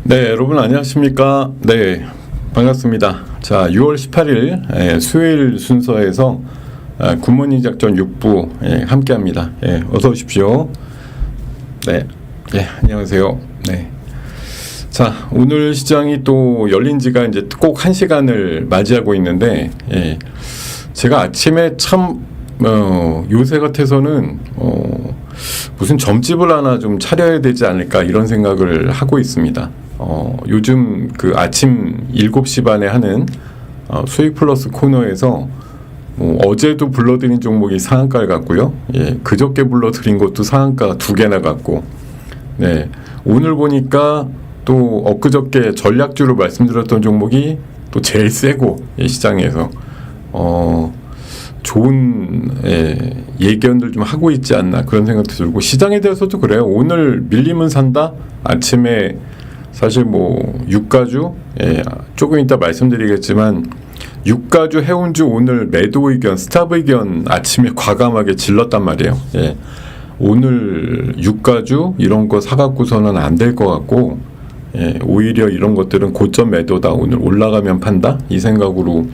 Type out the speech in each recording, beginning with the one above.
네, 여러분 안녕하십니까? 네, 반갑습니다. 자, 6월 18일 수요일 순서에서 굿모닝 작전 6부 함께합니다. 어서 오십시오. 네, 안녕하세요. 네. 자, 오늘 시장이 또 열린 지가 이제 꼭 1시간을 맞이하고 있는데, 제가 아침에 참 요새 같아서는 무슨 점집을 하나 좀 차려야 되지 않을까 이런 생각을 하고 있습니다. 요즘 그 아침 7시 반에 하는 수익 플러스 코너에서 어제도 불러드린 종목이 상한가를 갔고요. 그저께 불러드린 것도 상한가 2개나 갔고, 네, 오늘 보니까 또 엊그저께 전략주로 말씀드렸던 종목이 또 제일 세고 시장에서 좋은 예견들 좀 하고 있지 않나 그런 생각도 들고, 시장에 대해서도 그래요. 오늘 밀리면 산다. 아침에 사실 유가주 조금 이따 말씀드리겠지만 유가주 해운주 오늘 매도 의견 스탑 의견 아침에 과감하게 질렀단 말이에요. 오늘 유가주 이런 거 사갖고서는 안 될 것 같고, 오히려 이런 것들은 고점 매도다, 오늘 올라가면 판다 이 생각으로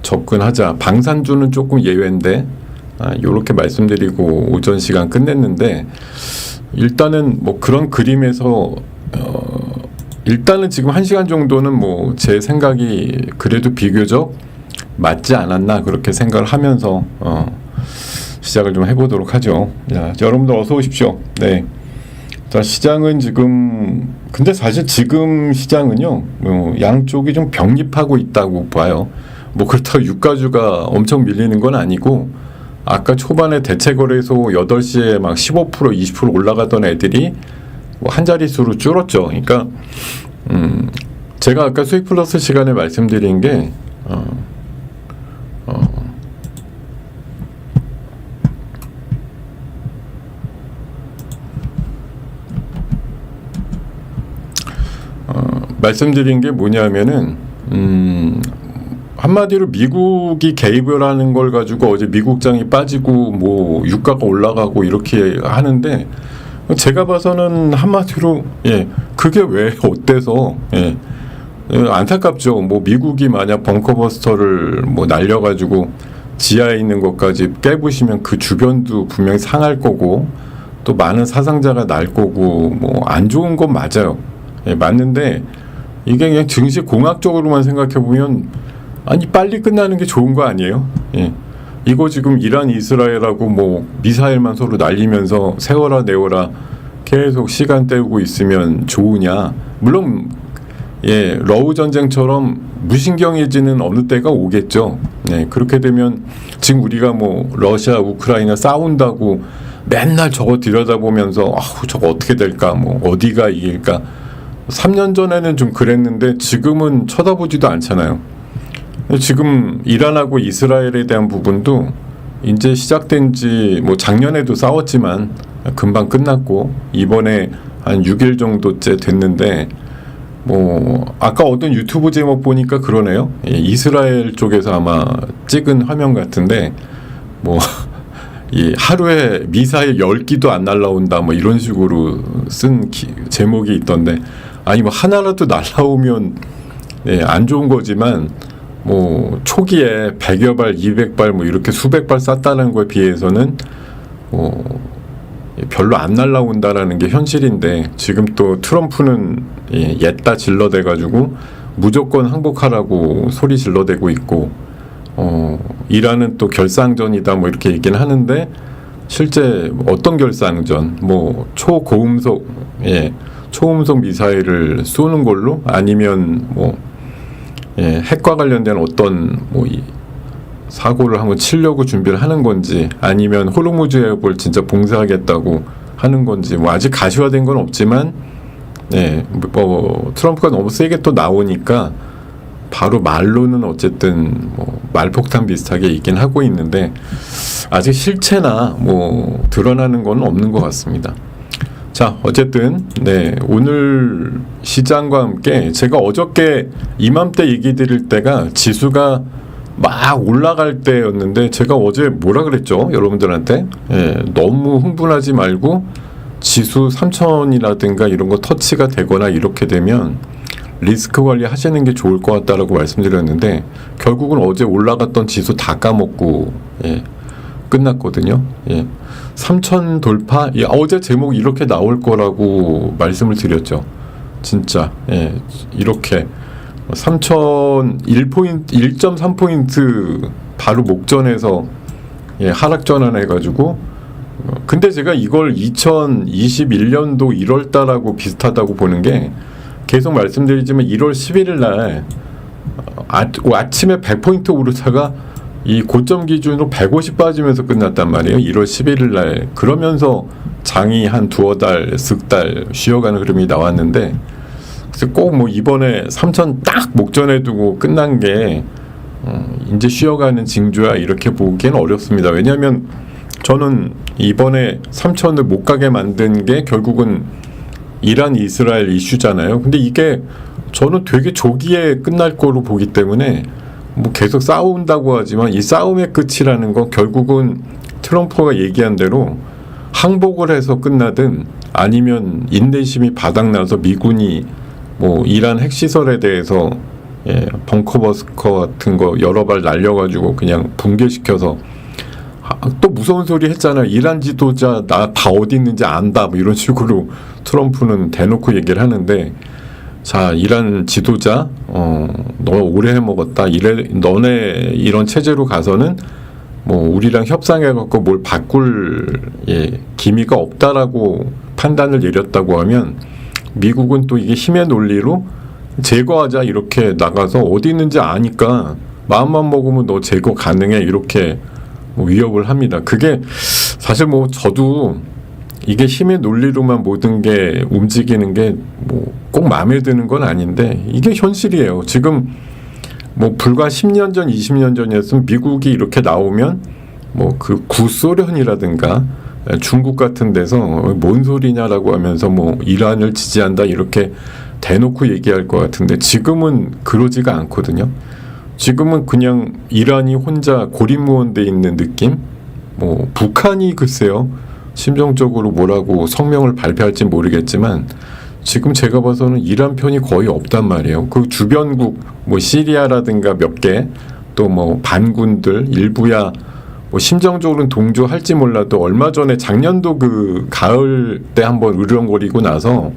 접근하자. 방산주는 조금 예외인데 요렇게 말씀드리고 오전 시간 끝냈는데, 일단은 그런 그림에서 일단은 지금 1시간 정도는 제 생각이 그래도 비교적 맞지 않았나 그렇게 생각을 하면서 시작을 좀 해보도록 하죠. 자, 여러분들 어서 오십시오. 네. 자, 시장은 지금, 근데 사실 지금 시장은요, 양쪽이 좀 병립하고 있다고 봐요. 그렇다고 유가주가 엄청 밀리는 건 아니고, 아까 초반에 대체거래소 8시에 막 15% 20% 올라가던 애들이 한 자릿수로 줄었죠. 그러니까 제가 아까 수익 플러스 시간에 말씀드린 게 말씀드린 게 뭐냐면은 한마디로 미국이 개입을 하는 걸 가지고 어제 미국장이 빠지고 유가가 올라가고 이렇게 하는데, 제가 봐서는 한마디로 그게 왜 어때서 안타깝죠. 미국이 만약 벙커버스터를 날려가지고 지하에 있는 것까지 깨부시면 그 주변도 분명히 상할 거고, 또 많은 사상자가 날 거고 안 좋은 건 맞아요. 맞는데 이게 그냥 증시 공학적으로만 생각해 보면 아니 빨리 끝나는 게 좋은 거 아니에요? 이거 지금 이란 이스라엘하고 미사일만 서로 날리면서 세워라 내워라 계속 시간 때우고 있으면 좋으냐? 물론 러우 전쟁처럼 무신경해지는 어느 때가 오겠죠. 그렇게 되면 지금 우리가 러시아 우크라이나 싸운다고 맨날 저거 들여다보면서 저거 어떻게 될까, 어디가 이길까. 3년 전에는 좀 그랬는데 지금은 쳐다보지도 않잖아요. 지금 이란하고 이스라엘에 대한 부분도 이제 시작된 지 작년에도 싸웠지만 금방 끝났고, 이번에 한 6일 정도째 됐는데 아까 어떤 유튜브 제목 보니까 그러네요. 이스라엘 쪽에서 아마 찍은 화면 같은데 이 하루에 미사일 10기도 안 날라온다 이런 식으로 쓴 제목이 있던데, 아니 하나라도 날라오면 안 좋은 거지만 초기에 100여 발, 200발 이렇게 수백 발 쐈다는 거에 비해서는 별로 안 날라온다라는 게 현실인데, 지금 또 트럼프는 옛다 질러대가지고 무조건 항복하라고 소리 질러대고 있고, 이란은 또 결상전이다 이렇게 얘기는 하는데, 실제 어떤 결상전, 초고음속 초음속 미사일을 쏘는 걸로, 아니면 핵과 관련된 어떤 사고를 한번 치려고 준비를 하는 건지, 아니면 호르무즈 해협을 진짜 봉쇄하겠다고 하는 건지, 아직 가시화된 건 없지만 트럼프가 너무 세게 또 나오니까 바로 말로는 어쨌든 말폭탄 비슷하게 있긴 하고 있는데, 아직 실체나 드러나는 건 없는 것 같습니다. 자, 어쨌든 오늘 시장과 함께 제가 어저께 이맘때 얘기 드릴 때가 지수가 막 올라갈 때였는데, 제가 어제 뭐라 그랬죠? 여러분들한테 너무 흥분하지 말고 지수 3000이라든가 이런 거 터치가 되거나 이렇게 되면 리스크 관리 하시는 게 좋을 것 같다라고 말씀드렸는데 결국은 어제 올라갔던 지수 다 까먹고 끝났거든요. 3000 돌파. 어제 제목 이렇게 나올 거라고 말씀을 드렸죠. 진짜 이렇게 3000 1포인트 1.3포인트 바로 목전에서 하락 전환해가지고 근데 제가 이걸 2021년도 1월달하고 비슷하다고 보는 게 계속 말씀드리지만 1월 11일 날 아침에 100포인트 오르다가 이 고점 기준으로 150 빠지면서 끝났단 말이에요. 1월 11일 날. 그러면서 장이 한 두어 달, 석 달 쉬어가는 흐름이 나왔는데 그래서 꼭 뭐 이번에 3000 딱 목전에 두고 끝난 게 이제 쉬어가는 징조야 이렇게 보기에는 어렵습니다. 왜냐하면 저는 이번에 3000을 못 가게 만든 게 결국은 이란 이스라엘 이슈잖아요. 근데 이게 저는 되게 조기에 끝날 거로 보기 때문에 뭐 계속 싸운다고 하지만 이 싸움의 끝이라는 건 결국은 트럼프가 얘기한 대로 항복을 해서 끝나든 아니면 인내심이 바닥나서 미군이 뭐 이란 핵시설에 대해서 벙커버스커 같은 거 여러 발 날려가지고 그냥 붕괴시켜서 또 무서운 소리 했잖아요. 이란 지도자 나 다 어디 있는지 안다 뭐 이런 식으로 트럼프는 대놓고 얘기를 하는데 자 이란 지도자 너 오래 해먹었다 너네 이런 체제로 가서는 뭐 우리랑 협상해갖고 뭘 바꿀 기미가 없다라고 판단을 내렸다고 하면 미국은 또 이게 힘의 논리로 제거하자 이렇게 나가서 어디 있는지 아니까 마음만 먹으면 너 제거 가능해 이렇게 위협을 합니다. 그게 사실 뭐 저도 이게 힘의 논리로만 모든 게 움직이는 게 뭐 꼭 마음에 드는 건 아닌데 이게 현실이에요. 지금 뭐 불과 10년 전, 20년 전이었으면 미국이 이렇게 나오면 뭐 그 구소련이라든가 중국 같은 데서 뭔 소리냐라고 하면서 뭐 이란을 지지한다 이렇게 대놓고 얘기할 것 같은데 지금은 그러지가 않거든요. 지금은 그냥 이란이 혼자 고립무원돼 있는 느낌? 뭐 북한이 글쎄요 심정적으로 뭐라고 성명을 발표할지 모르겠지만 지금 제가 봐서는 이란 편이 거의 없단 말이에요. 그 주변국 뭐 시리아라든가 몇 개 또 뭐 반군들 일부야 뭐 심정적으로는 동조할지 몰라도 얼마 전에 작년도 그 가을 때 한번 으르렁거리고 나서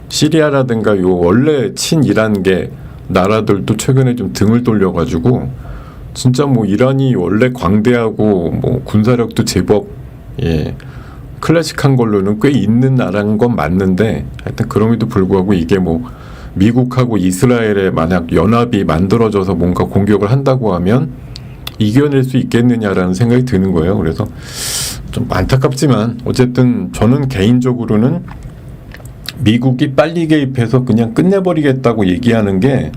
시리아라든가 요 원래 친이란계 나라들도 최근에 좀 등을 돌려가지고 진짜 뭐 이란이 원래 광대하고 뭐 군사력도 제법 클래식한 걸로는 꽤 있는 나라인 건 맞는데 하여튼 그럼에도 불구하고 이게 뭐 미국하고 이스라엘에 만약 연합이 만들어져서 뭔가 공격을 한다고 하면 이겨낼 수 있겠느냐라는 생각이 드는 거예요. 그래서 좀 안타깝지만 어쨌든 저는 개인적으로는 미국이 빨리 개입해서 그냥 끝내버리겠다고 얘기하는 게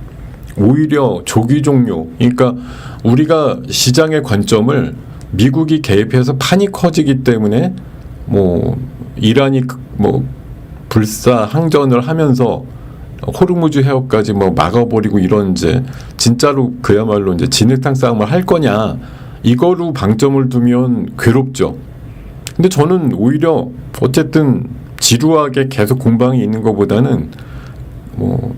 오히려 조기 종료. 그러니까 우리가 시장의 관점을 미국이 개입해서 판이 커지기 때문에 뭐 이란이 뭐 불사 항전을 하면서 호르무즈 해협까지 뭐 막아버리고 이런 이제 진짜로 그야말로 이제 진흙탕 싸움을 할 거냐 이거로 방점을 두면 괴롭죠. 근데 저는 오히려 어쨌든 지루하게 계속 공방이 있는 것보다는 뭐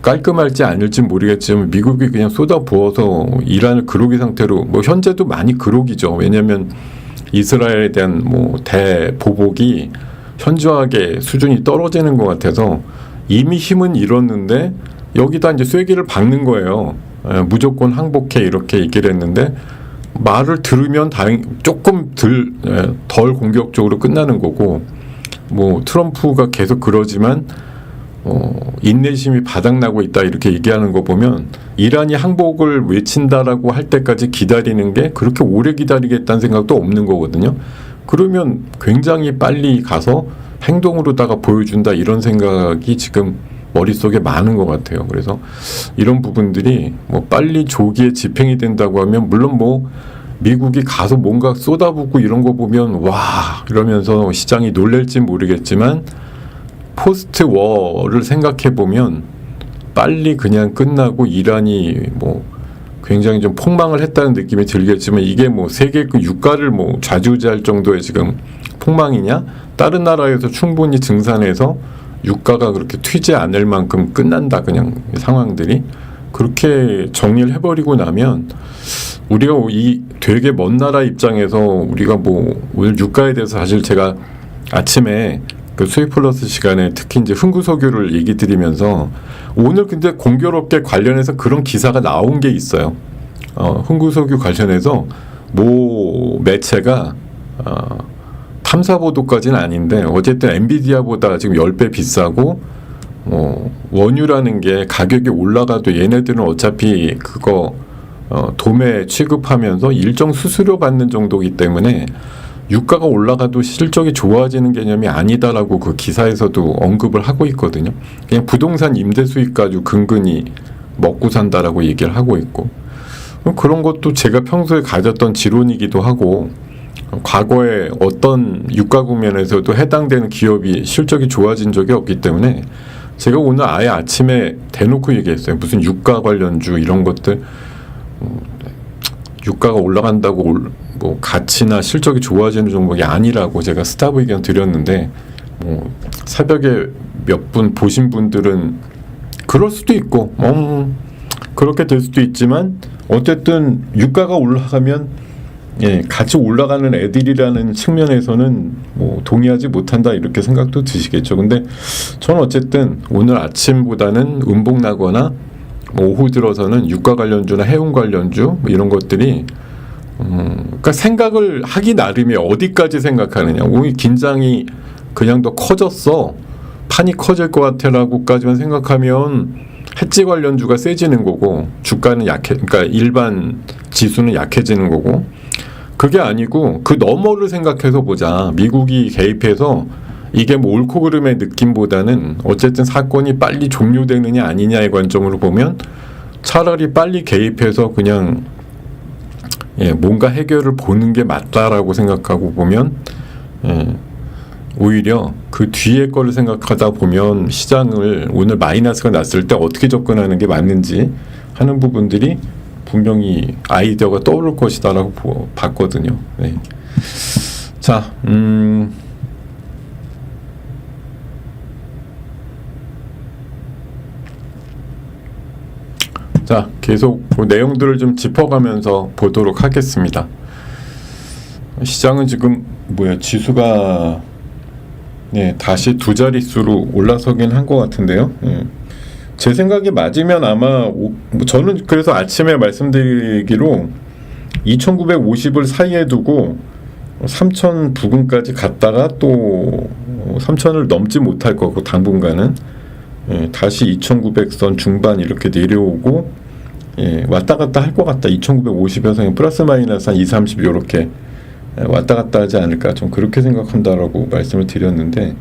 깔끔할지 아닐지 모르겠지만 미국이 그냥 쏟아부어서 이란을 그로기 상태로 뭐 현재도 많이 그로기죠. 왜냐하면 이스라엘에 대한 뭐 대보복이 현저하게 수준이 떨어지는 것 같아서 이미 힘은 잃었는데 여기다 이제 쐐기를 박는 거예요. 무조건 항복해 이렇게 얘기를 했는데 말을 들으면 조금 덜 공격적으로 끝나는 거고 뭐 트럼프가 계속 그러지만 인내심이 바닥나고 있다 이렇게 얘기하는 거 보면 이란이 항복을 외친다라고 할 때까지 기다리는 게 그렇게 오래 기다리겠다는 생각도 없는 거거든요. 그러면 굉장히 빨리 가서 행동으로다가 보여준다 이런 생각이 지금 머릿속에 많은 것 같아요. 그래서 이런 부분들이 뭐 빨리 조기에 집행이 된다고 하면 물론 뭐 미국이 가서 뭔가 쏟아붓고 이런 거 보면 와 이러면서 시장이 놀랄지 모르겠지만 포스트 워를 생각해 보면 빨리 그냥 끝나고 이란이 뭐 굉장히 좀 폭망을 했다는 느낌이 들겠지만 이게 뭐 세계 그 유가를 뭐 좌지우지할 정도의 지금 폭망이냐? 다른 나라에서 충분히 증산해서 유가가 그렇게 튀지 않을 만큼 끝난다, 그냥 상황들이. 그렇게 정리를 해버리고 나면 우리가 이 되게 먼 나라 입장에서 우리가 뭐 오늘 유가에 대해서 사실 제가 아침에 그 수익 플러스 시간에 특히 이제 흥구석유를 얘기 드리면서 오늘 근데 공교롭게 관련해서 그런 기사가 나온 게 있어요. 흥구석유 관련해서 모 매체가 탐사 보도까지는 아닌데 어쨌든 엔비디아보다 지금 10배 비싸고 원유라는 게 가격이 올라가도 얘네들은 어차피 그거 도매 취급하면서 일정 수수료 받는 정도이기 때문에 유가가 올라가도 실적이 좋아지는 개념이 아니다라고 그 기사에서도 언급을 하고 있거든요. 그냥 부동산 임대 수익 가지고 근근히 먹고 산다라고 얘기를 하고 있고, 그런 것도 제가 평소에 가졌던 지론이기도 하고, 과거에 어떤 유가 국면에서도 해당되는 기업이 실적이 좋아진 적이 없기 때문에 제가 오늘 아예 아침에 대놓고 얘기했어요. 무슨 유가 관련주 이런 것들 유가가 올라간다고 뭐 가치나 실적이 좋아지는 종목이 아니라고 제가 스타브 의견 드렸는데, 뭐 새벽에 몇 분 보신 분들은 그럴 수도 있고 그렇게 될 수도 있지만 어쨌든 유가가 올라가면 같이 올라가는 애들이라는 측면에서는 뭐 동의하지 못한다 이렇게 생각도 드시겠죠. 근데 저는 어쨌든 오늘 아침보다는 음봉 나거나 뭐 오후 들어서는 유가 관련주나 해운 관련주 뭐 이런 것들이 그러니까 생각을 하기 나름이 어디까지 생각하느냐. 오늘 긴장이 그냥 더 커졌어. 판이 커질 것 같아라고까지만 생각하면 해지 관련주가 세지는 거고 주가는 그러니까 일반 지수는 약해지는 거고, 그게 아니고 그 너머를 생각해서 보자. 미국이 개입해서 이게 뭐 옳고 그름의 느낌보다는 어쨌든 사건이 빨리 종료되느냐 아니냐의 관점으로 보면 차라리 빨리 개입해서 그냥 뭔가 해결을 보는 게 맞다라고 생각하고 보면 오히려 그 뒤에 거를 생각하다 보면 시장을 오늘 마이너스가 났을 때 어떻게 접근하는 게 맞는지 하는 부분들이 분명히 아이디어가 떠오를 것이다라고 봤거든요. 자, 자, 계속 그 내용들을 좀 짚어가면서 보도록 하겠습니다. 시장은 지금 지수가 다시 두 자릿수로 올라서긴 한 것 같은데요. 제 생각이 맞으면 아마 저는 그래서 아침에 말씀드리기로 2950을 사이에 두고 3000 부근까지 갔다가 또 3000을 넘지 못할 거고 당분간은 다시 2900선 중반 이렇게 내려오고 왔다 갔다 할 것 같다. 2950에서 플러스 마이너스 한 2, 30 이렇게 왔다 갔다 하지 않을까, 좀 그렇게 생각한다라고 말씀을 드렸는데,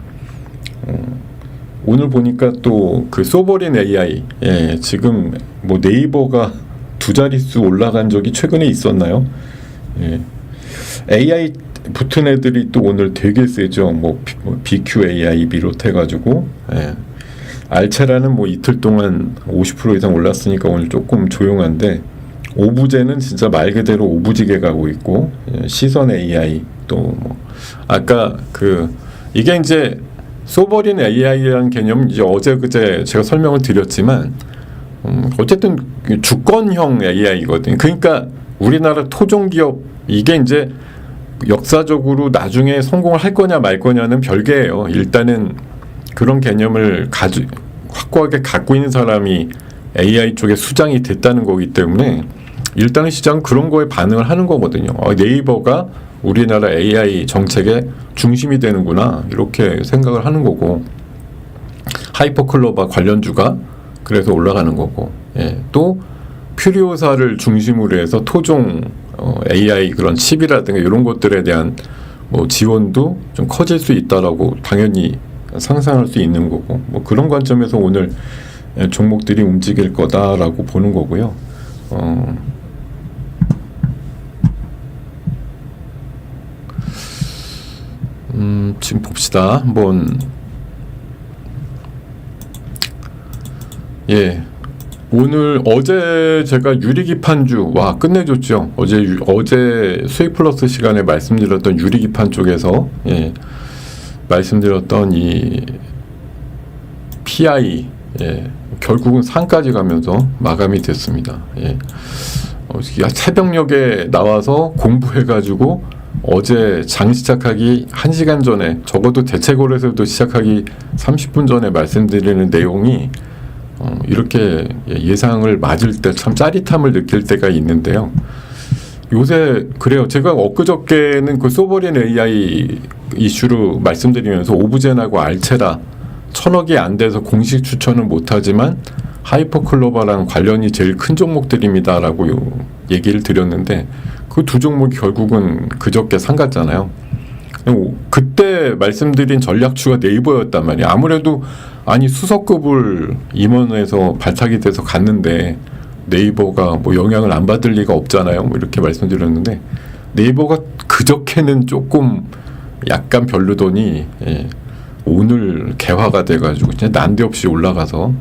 오늘 보니까 또 그 소버린 AI 지금 뭐 네이버가 두 자릿수 올라간 적이 최근에 있었나요? AI 붙은 애들이 또 오늘 되게 세죠. 뭐 BQAI 비롯해가지고 알체라는 뭐 이틀 동안 50% 이상 올랐으니까 오늘 조금 조용한데, 오부제는 진짜 말 그대로 오부지게 가고 있고, 시선 AI 또 뭐 아까 이게 이제 소버린 AI라는 개념은 이제 어제 그제 제가 설명을 드렸지만 어쨌든 주권형 AI거든요. 그러니까 우리나라 토종 기업 이게 이제 역사적으로 나중에 성공을 할 거냐 말 거냐는 별개예요. 일단은 그런 개념을 확고하게 갖고 있는 사람이 AI 쪽에 수장이 됐다는 거기 때문에 일단은 시장은 그런 거에 반응을 하는 거거든요. 네이버가 우리나라 AI 정책의 중심이 되는구나 이렇게 생각을 하는 거고, 하이퍼클로바 관련주가 그래서 올라가는 거고, 또 퓨리오사를 중심으로 해서 토종 AI 그런 칩이라든가 이런 것들에 대한 뭐 지원도 좀 커질 수 있다라고 당연히 상상할 수 있는 거고, 뭐 그런 관점에서 오늘 종목들이 움직일 거다라고 보는 거고요. 지금 봅시다. 한번 어제 제가 유리기판주 끝내줬죠. 어제 수익 플러스 시간에 말씀드렸던 유리기판 쪽에서 말씀드렸던 이 PI 결국은 상까지 가면서 마감이 됐습니다. 새벽녘에 나와서 공부해가지고 어제 장 시작하기 1시간 전에, 적어도 대체거래소도 시작하기 30분 전에 말씀드리는 내용이 이렇게 예상을 맞을 때 참 짜릿함을 느낄 때가 있는데요. 요새 그래요. 제가 엊그저께는 그 소버린 AI 이슈로 말씀드리면서 오브젠하고 알체라 1,000억이 안 돼서 공식 추천은 못하지만 하이퍼클로바랑 관련이 제일 큰 종목들입니다라고 얘기를 드렸는데 그 두 종목이 결국은 그저께 상갔잖아요. 그때 말씀드린 전략주가 네이버였단 말이에요. 아무래도 수석급을 임원에서 발탁이 돼서 갔는데 네이버가 뭐 영향을 안 받을 리가 없잖아요. 뭐 이렇게 말씀드렸는데 네이버가 그저께는 조금 약간 별로더니 오늘 개화가 돼가지고 그냥 난데없이 올라가서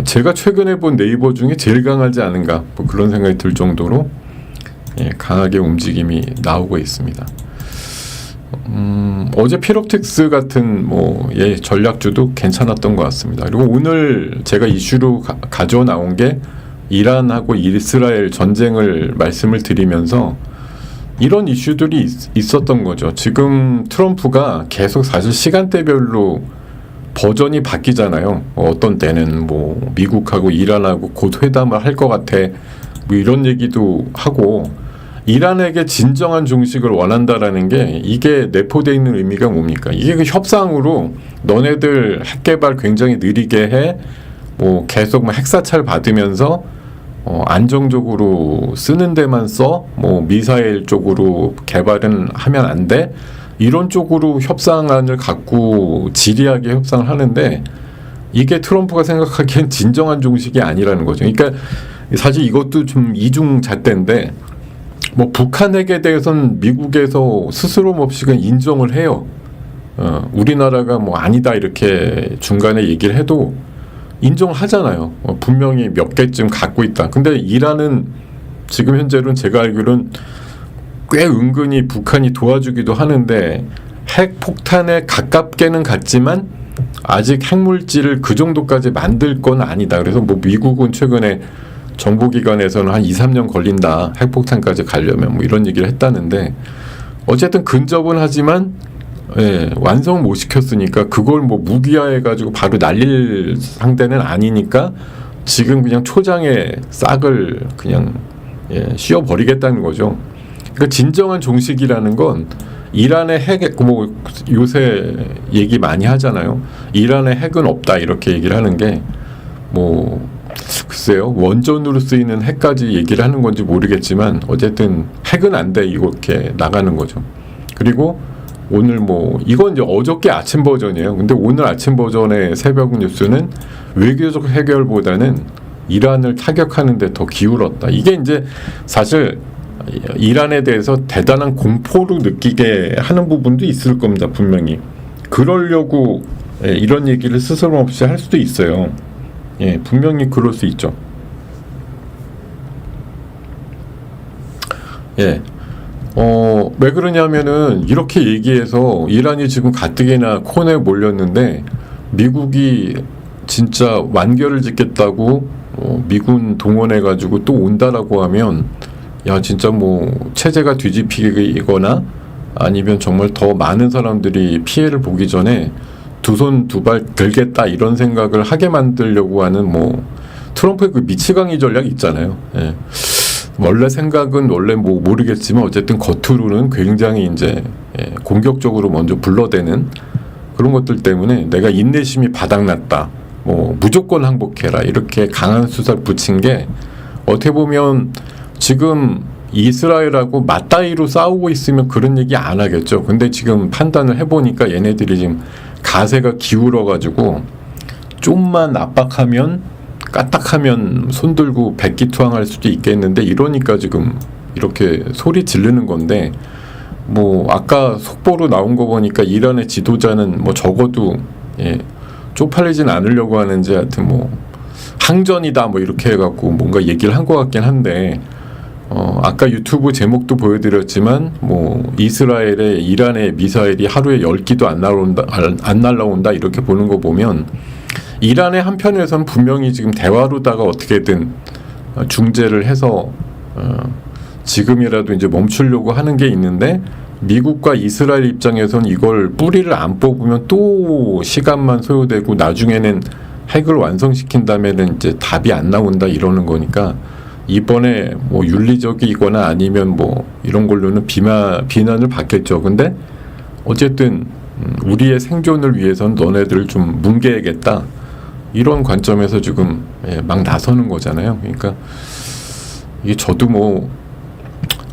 제가 최근에 본 네이버 중에 제일 강하지 않은가 뭐 그런 생각이 들 정도로 강하게 움직임이 나오고 있습니다. 어제 피롭틱스 같은 전략주도 괜찮았던 것 같습니다. 그리고 오늘 제가 이슈로 가져오 나온 게 이란하고 이스라엘 전쟁을 말씀을 드리면서 이런 이슈들이 있었던 거죠. 지금 트럼프가 계속 사실 시간대별로 버전이 바뀌잖아요. 어떤 때는 미국하고 이란하고 곧 회담을 할 것 같아 이런 얘기도 하고, 이란에게 진정한 종식을 원한다라는 게 이게 내포되어 있는 의미가 뭡니까? 이게 그 협상으로 너네들 핵 개발 굉장히 느리게 해, 계속 핵사찰 받으면서 안정적으로 쓰는 데만 써, 미사일 쪽으로 개발은 하면 안 돼, 이런 쪽으로 협상안을 갖고 지리하게 협상을 하는데 이게 트럼프가 생각하기엔 진정한 종식이 아니라는 거죠. 그러니까 사실 이것도 좀 이중잣대인데 북한 핵에 대해서는 미국에서 스스럼 없이 그냥 인정을 해요. 우리나라가 아니다 이렇게 중간에 얘기를 해도 인정하잖아요. 분명히 몇 개쯤 갖고 있다. 근데 이란은 지금 현재로는 제가 알기로는 꽤 은근히 북한이 도와주기도 하는데 핵폭탄에 가깝게는 갔지만 아직 핵물질을 그 정도까지 만들 건 아니다. 그래서 미국은 최근에 정보기관에서는 한 2-3년 걸린다. 핵폭탄까지 가려면 이런 얘기를 했다는데 어쨌든 근접은 하지만 완성 못 시켰으니까 그걸 무기화해가지고 바로 날릴 상대는 아니니까 지금 그냥 초장에 싹을 그냥 씌워버리겠다는 거죠. 그러니까 진정한 종식이라는 건 이란의 핵, 요새 얘기 많이 하잖아요. 이란의 핵은 없다 이렇게 얘기를 하는 게 글쎄요, 원전으로 쓰이는 핵까지 얘기를 하는 건지 모르겠지만 어쨌든 핵은 안 돼 이렇게 나가는 거죠. 그리고 오늘 이건 이제 어저께 아침 버전이에요. 근데 오늘 아침 버전의 새벽 뉴스는 외교적 해결보다는 이란을 타격하는 데 더 기울었다. 이게 이제 사실 이란에 대해서 대단한 공포로 느끼게 하는 부분도 있을 겁니다. 분명히 그러려고 이런 얘기를 스스럼 없이 할 수도 있어요. 분명히 그럴 수 있죠. 왜 그러냐면은 이렇게 얘기해서 이란이 지금 가뜩이나 콘에 몰렸는데 미국이 진짜 완결을 짓겠다고 미군 동원해가지고 또 온다라고 하면 진짜 체제가 뒤집히거나 아니면 정말 더 많은 사람들이 피해를 보기 전에 두 손 두 발 들겠다 이런 생각을 하게 만들려고 하는 트럼프의 그 미치광이 전략 있잖아요. 원래 생각은 모르겠지만 어쨌든 겉으로는 굉장히 이제 공격적으로 먼저 불러대는 그런 것들 때문에 내가 인내심이 바닥났다, 무조건 항복해라 이렇게 강한 수사를 붙인 게 어떻게 보면 지금 이스라엘하고 맞다이로 싸우고 있으면 그런 얘기 안 하겠죠. 근데 지금 판단을 해보니까 얘네들이 지금 가세가 기울어가지고 좀만 압박하면 까딱하면 손들고 백기투항할 수도 있겠는데 이러니까 지금 이렇게 소리 지르는 건데 아까 속보로 나온 거 보니까 이란의 지도자는 적어도 쪽팔리진 않으려고 하는지 하여튼 항전이다 뭐 이렇게 해갖고 뭔가 얘기를 한 것 같긴 한데 아까 유튜브 제목도 보여드렸지만 뭐 이스라엘의 이란의 미사일이 하루에 10기도 안 날라온다 이렇게 보는 거 보면 이란의 한편에서는 분명히 지금 대화로다가 어떻게든 중재를 해서 지금이라도 이제 멈추려고 하는 게 있는데 미국과 이스라엘 입장에서는 이걸 뿌리를 안 뽑으면 또 시간만 소요되고 나중에는 핵을 완성시킨다면은 이제 답이 안 나온다 이러는 거니까 이번에 뭐 윤리적이거나 아니면 뭐 이런 걸로는 비난을 받겠죠. 근데 어쨌든 우리의 생존을 위해서는 너네들을 좀 뭉개야겠다 이런 관점에서 지금 막 나서는 거잖아요. 그러니까 이게 저도 뭐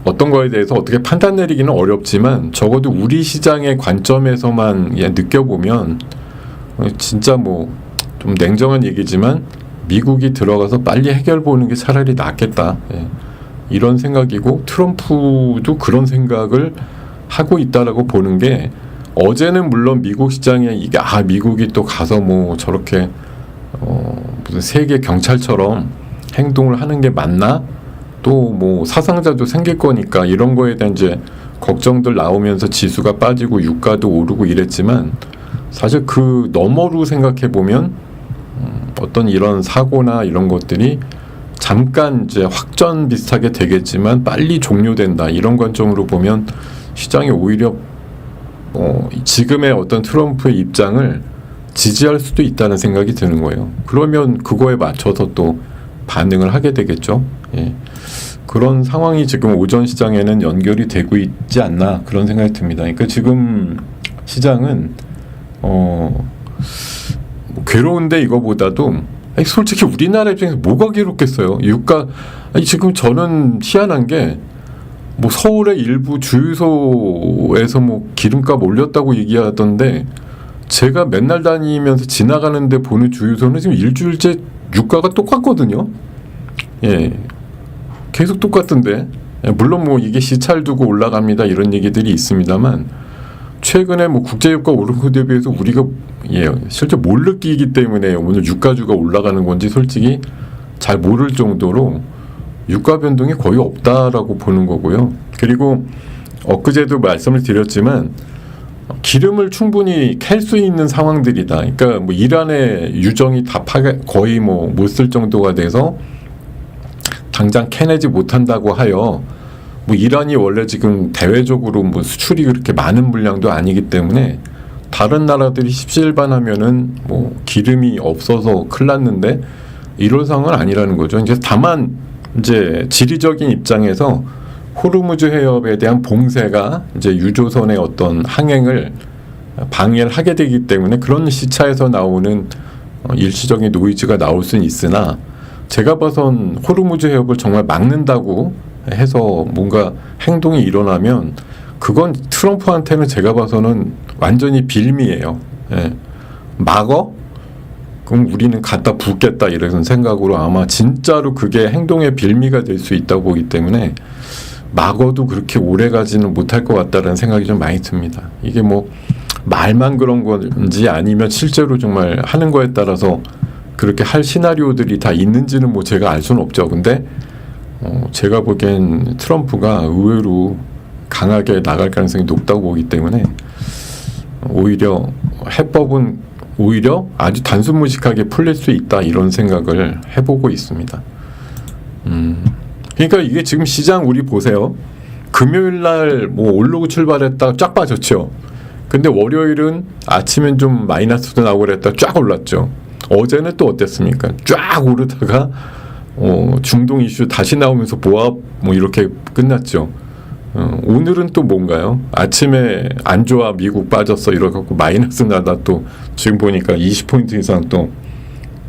어떤 거에 대해서 어떻게 판단 내리기는 어렵지만 적어도 우리 시장의 관점에서만 느껴보면 진짜 뭐 좀 냉정한 얘기지만 미국이 들어가서 빨리 해결 보는 게 차라리 낫겠다. 이런 생각이고 트럼프도 그런 생각을 하고 있다라고 보는 게 어제는 물론 미국 시장에 이게 미국이 또 가서 뭐 저렇게 무슨 세계 경찰처럼 행동을 하는 게 맞나? 또 뭐 사상자도 생길 거니까 이런 거에 대한 이제 걱정들 나오면서 지수가 빠지고 유가도 오르고 이랬지만 사실 그 너머로 생각해 보면 어떤 이런 사고나 이런 것들이 잠깐 이제 확전 비슷하게 되겠지만 빨리 종료된다 이런 관점으로 보면 시장이 오히려 지금의 어떤 트럼프의 입장을 지지할 수도 있다는 생각이 드는 거예요. 그러면 그거에 맞춰서 또 반응을 하게 되겠죠. 그런 상황이 지금 오전 시장에는 연결이 되고 있지 않나 그런 생각이 듭니다. 그러니까 지금 시장은 괴로운데 이거보다도 솔직히 우리나라 입장에서 뭐가 괴롭겠어요. 유가 지금 저는 희한한 게 뭐 서울의 일부 주유소에서 뭐 기름값 올렸다고 얘기하던데 제가 맨날 다니면서 지나가는데 보는 주유소는 지금 일주일째 유가가 똑같거든요. 계속 똑같은데 물론 뭐 이게 시차를 두고 올라갑니다 이런 얘기들이 있습니다만 최근에 뭐 국제유가 오른 거에 대비해서 우리가 실제 못 느끼기 때문에 오늘 유가주가 올라가는 건지 솔직히 잘 모를 정도로 유가 변동이 거의 없다라고 보는 거고요. 그리고 엊그제도 말씀을 드렸지만 기름을 충분히 캘 수 있는 상황들이다. 그러니까 뭐 이란의 유정이 다 거의 뭐 못 쓸 정도가 돼서 당장 캐내지 못한다고 하여 뭐 이란이 원래 지금 대외적으로 뭐 수출이 그렇게 많은 물량도 아니기 때문에 다른 나라들이 십시일반하면은 뭐 기름이 없어서 큰일 났는데 이런 상황은 아니라는 거죠. 이제 다만 이제 지리적인 입장에서 호르무즈 해협에 대한 봉쇄가 이제 유조선의 어떤 항행을 방해를 하게 되기 때문에 그런 시차에서 나오는 일시적인 노이즈가 나올 수는 있으나 제가 봐선 호르무즈 해협을 정말 막는다고 해서 뭔가 행동이 일어나면 그건 트럼프한테는 제가 봐서는 완전히 빌미예요. 막어? 그럼 우리는 갖다 붓겠다 이런 생각으로 아마 진짜로 그게 행동의 빌미가 될 수 있다고 보기 때문에 막어도 그렇게 오래 가지는 못할 것 같다는 생각이 좀 많이 듭니다. 이게 뭐 말만 그런 건지 아니면 실제로 정말 하는 거에 따라서 그렇게 할 시나리오들이 다 있는지는 뭐 제가 알 수는 없죠. 근데 제가 보기엔 트럼프가 의외로 강하게 나갈 가능성이 높다고 보기 때문에 오히려 해법은 오히려 아주 단순무식하게 풀릴 수 있다 이런 생각을 해보고 있습니다. 그러니까 이게 지금 시장 우리 보세요. 금요일날 뭐 오르고 출발했다 쫙 빠졌죠. 근데 월요일은 아침엔 좀 마이너스도 나오고 그랬다 쫙 올랐죠. 어제는 또 어땠습니까? 쫙 오르다가 중동 이슈 다시 나오면서 보합 뭐 이렇게 끝났죠. 오늘은 또 뭔가요? 아침에 안 좋아 미국 빠졌어 이러고 마이너스 나다 또 지금 보니까 20포인트 이상 또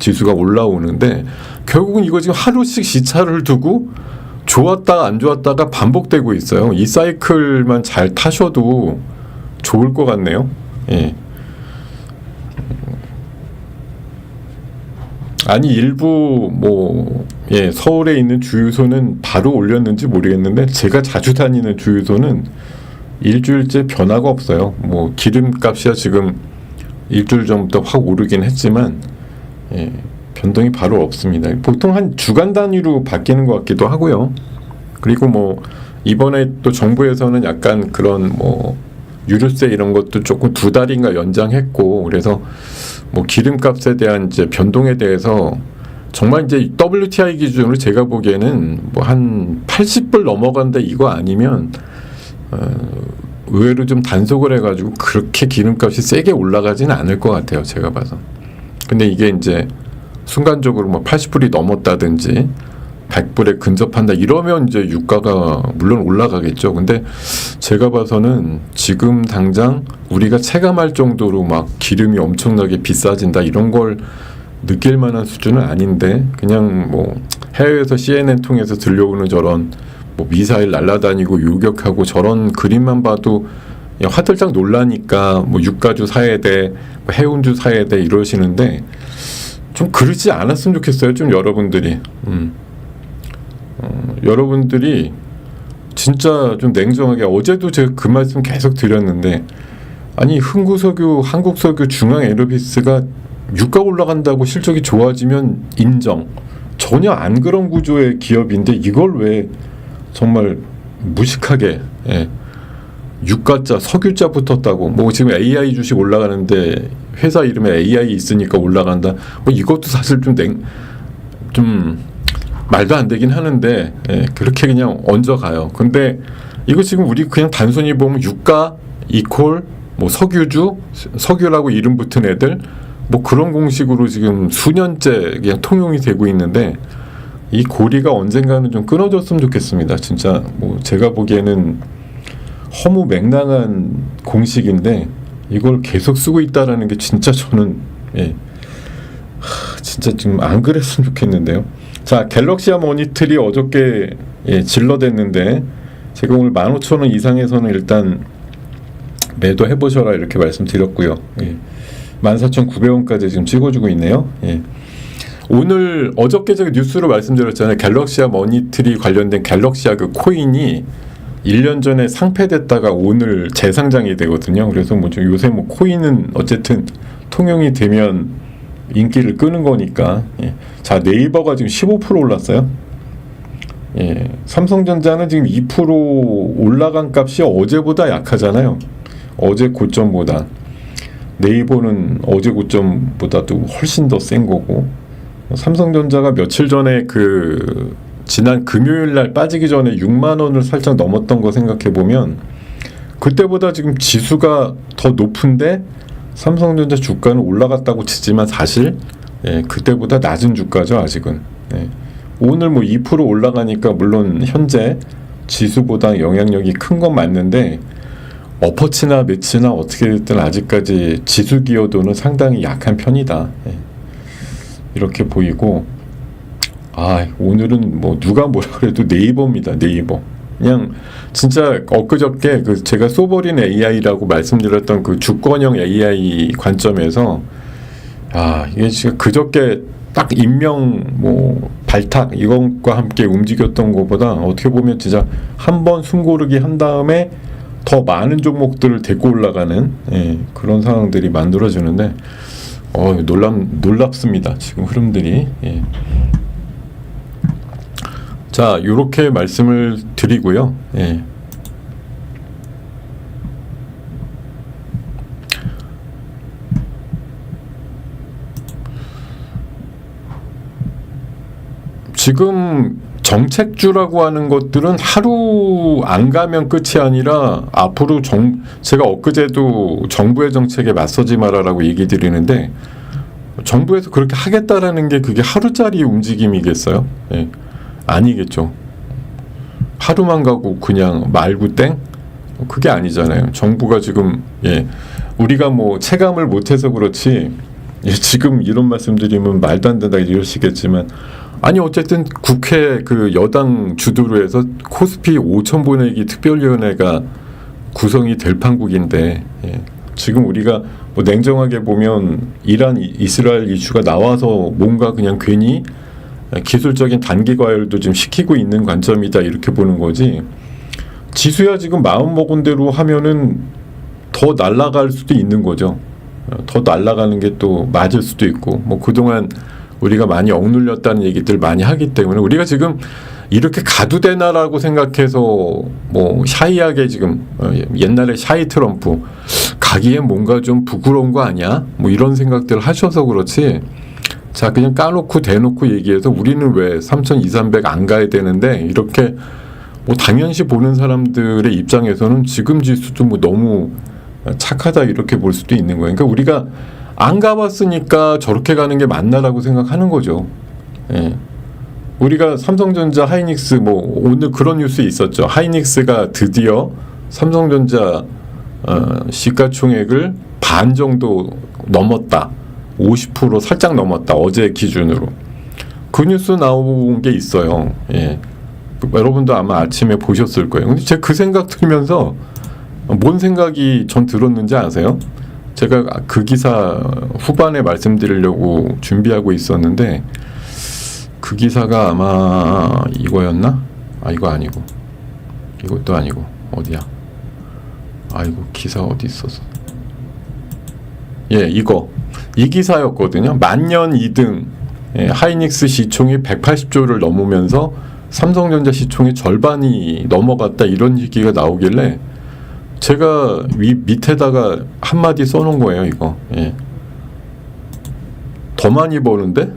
지수가 올라오는데 결국은 이거 지금 하루씩 시차를 두고 좋았다가 안 좋았다가 반복되고 있어요. 이 사이클만 잘 타셔도 좋을 것 같네요. 아니 일부 서울에 있는 주유소는 바로 올렸는지 모르겠는데 제가 자주 다니는 주유소는 일주일째 변화가 없어요. 뭐 기름값이야 지금 일주일 전부터 확 오르긴 했지만 변동이 바로 없습니다. 보통 한 주간 단위로 바뀌는 것 같기도 하고요. 그리고 뭐 이번에 또 정부에서는 약간 그런 뭐 유류세 이런 것도 조금 2달인가 연장했고, 그래서 뭐 기름값에 대한 이제 변동에 대해서 정말 이제 WTI 기준으로 제가 보기에는 뭐 한 80불 넘어간다 이거 아니면 의외로 좀 단속을 해가지고 그렇게 기름값이 세게 올라가지는 않을 것 같아요, 제가 봐서. 근데 이게 이제 순간적으로 뭐 80불이 넘었다든지 100불에 근접한다 이러면 이제 유가가 물론 올라가겠죠. 근데 제가 봐서는 지금 당장 우리가 체감할 정도로 막 기름이 엄청나게 비싸진다 이런 걸 느낄 만한 수준은 아닌데, 그냥 뭐 해외에서 CNN 통해서 들려오는 저런 뭐 미사일 날아다니고 요격하고 저런 그림만 봐도 화들짝 놀라니까 뭐 유가주 사야 돼, 뭐 해운주 사야 돼 이러시는데, 좀 그러지 않았으면 좋겠어요. 좀 여러분들이 여러분들이 진짜 좀 냉정하게, 어제도 제가 그 말씀 계속 드렸는데, 아니 흥구석유, 한국석유, 중앙에너비스가 유가 올라간다고 실적이 좋아지면 인정. 전혀 안 그런 구조의 기업인데 이걸 왜 정말 무식하게, 유가자, 석유자 붙었다고, 뭐 지금 AI 주식 올라가는데 회사 이름에 AI 있으니까 올라간다, 뭐 이것도 사실 좀 말도 안 되긴 하는데, 그렇게 그냥 얹어가요. 근데 이거 지금 우리 그냥 단순히 보면 유가 이퀄 뭐 석유라고 이름 붙은 애들, 뭐 그런 공식으로 지금 수년째 그냥 통용이 되고 있는데, 이 고리가 언젠가는 좀 끊어졌으면 좋겠습니다. 진짜 뭐 제가 보기에는 허무맹랑한 공식인데 이걸 계속 쓰고 있다라는 게 진짜 저는 진짜 지금 안 그랬으면 좋겠는데요. 자, 갤럭시아 모니터리 어저께 질러댔는데 제가 오늘 15,000원 이상에서는 일단 매도해 보셔라 이렇게 말씀드렸고요. 14,900원까지 지금 찍어주고 있네요. 오늘 어저께 제가 뉴스로 말씀드렸잖아요. 갤럭시아 모니터리 관련된 갤럭시아 그 코인이 1년 전에 상폐됐다가 오늘 재상장이 되거든요. 그래서 뭐 요새 뭐 코인은 어쨌든 통용이 되면 인기를 끄는 거니까. 자, 네이버가 지금 15% 올랐어요. 삼성전자는 지금 2% 올라간 값이 어제보다 약하잖아요. 어제 고점보다. 네이버는 어제 고점보다도 훨씬 더 센 거고, 삼성전자가 며칠 전에 그 지난 금요일 날 빠지기 전에 6만 원을 살짝 넘었던 거 생각해 보면 그때보다 지금 지수가 더 높은데 삼성전자 주가는 올라갔다고 치지만 사실 그때보다 낮은 주가죠 아직은. 오늘 뭐 2% 올라가니까 물론 현재 지수보다 영향력이 큰 건 맞는데, 어퍼치나 매치나 어떻게 됐든 아직까지 지수 기여도는 상당히 약한 편이다, 이렇게 보이고, 오늘은 뭐 누가 뭐라 그래도 네이버입니다. 네이버. 그냥 진짜 엊그저께 그 제가 소버린 AI라고 말씀드렸던 그 주권형 AI 관점에서 이게 지금 그저께 딱 임명 뭐 발탁 이것과 함께 움직였던 것보다 어떻게 보면 진짜 한번 숨고르기 한 다음에 더 많은 종목들을 데리고 올라가는 그런 상황들이 만들어지는데 놀랍습니다. 지금 흐름들이. 자, 요렇게 말씀을 드리고요. 지금 정책주라고 하는 것들은 하루 안 가면 끝이 아니라 앞으로 제가 엊그제도 정부의 정책에 맞서지 마라라고 얘기 드리는데, 정부에서 그렇게 하겠다라는 게 그게 하루짜리 움직임이겠어요? 아니겠죠. 하루만 가고 그냥 말고 땡? 그게 아니잖아요. 정부가 지금 우리가 뭐 체감을 못해서 그렇지, 지금 이런 말씀드리면 말도 안 된다 이러시겠지만, 아니 어쨌든 국회 그 여당 주도로 해서 코스피 5천 보내기 특별위원회가 구성이 될 판국인데, 지금 우리가 뭐 냉정하게 보면 이란 이스라엘 이슈가 나와서 뭔가 그냥 괜히 기술적인 단기 과열도 좀 시키고 있는 관점이다 이렇게 보는 거지, 지수야 지금 마음 먹은 대로 하면은 더 날아갈 수도 있는 거죠. 더 날아가는 게 또 맞을 수도 있고, 뭐 그동안 우리가 많이 억눌렸다는 얘기들 많이 하기 때문에 우리가 지금 이렇게 가도 되나라고 생각해서 뭐 샤이하게 지금 옛날에 샤이 트럼프 가기엔 뭔가 좀 부끄러운 거 아니야? 뭐 이런 생각들을 하셔서 그렇지. 자, 그냥 까놓고 대놓고 얘기해서 우리는 왜 3,200, 300 안 가야 되는데 이렇게 뭐 당연시 보는 사람들의 입장에서는 지금 지수도 뭐 너무 착하다 이렇게 볼 수도 있는 거예요. 그러니까 우리가 안 가봤으니까 저렇게 가는 게 맞나라고 생각하는 거죠. 예. 우리가 삼성전자, 하이닉스 뭐 오늘 그런 뉴스 있었죠. 하이닉스가 드디어 삼성전자 시가총액을 반 정도 넘었다. 50% 살짝 넘었다. 어제 기준으로. 그 뉴스 나온 게 있어요. 예. 여러분도 아마 아침에 보셨을 거예요. 근데 제가 그 생각 들면서 뭔 생각이 전 들었는지 아세요? 제가 그 기사 후반에 말씀드리려고 준비하고 있었는데 그 기사가 아마 이거였나? 아, 이거 아니고 이것도 아니고 어디야? 아이고, 기사 어디 있었어? 예, 이 기사였거든요. 만년 2등 하이닉스 시총이 180조를 넘으면서 삼성전자 시총의 절반이 넘어갔다 이런 얘기가 나오길래 제가 밑에다가 한마디 써놓은 거예요. 이거 더 많이 버는데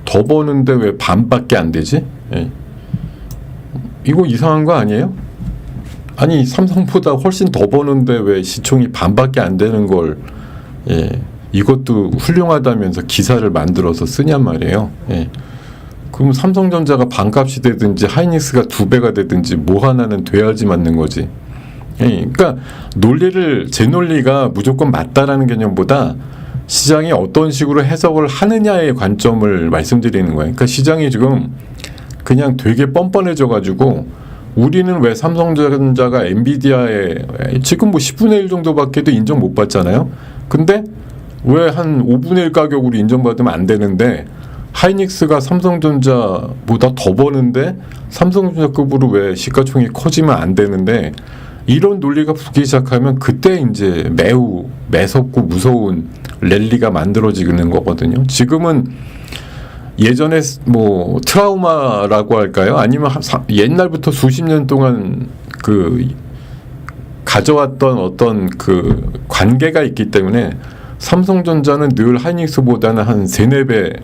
더 버는데 왜 반밖에 안 되지? 이거 이상한 거 아니에요? 아니, 삼성보다 훨씬 더 버는데 왜 시총이 반밖에 안 되는 걸 이것도 훌륭하다면서 기사를 만들어서 쓰냔 말이에요. 그럼 삼성전자가 반값이 되든지 하이닉스가 2배가 되든지 뭐 하나는 돼야지 맞는 거지. 그러니까 제 논리가 무조건 맞다라는 개념보다 시장이 어떤 식으로 해석을 하느냐의 관점을 말씀드리는 거예요. 그러니까 시장이 지금 그냥 되게 뻔뻔해져 가지고 우리는 왜 삼성전자가 엔비디아에 지금 뭐 10분의 1 정도밖에도 인정 못 받잖아요. 근데 왜 한 5분의 1 가격으로 인정받으면 안 되는데 하이닉스가 삼성전자보다 더 버는데 삼성전자급으로 왜 시가총액이 커지면 안 되는데 이런 논리가 붙기 시작하면 그때 이제 매우 매섭고 무서운 랠리가 만들어지는 거거든요. 지금은 예전에 뭐 트라우마라고 할까요? 아니면 옛날부터 수십 년 동안 그 가져왔던 어떤 그 관계가 있기 때문에 삼성전자는 늘 하이닉스보다는 한 3, 4배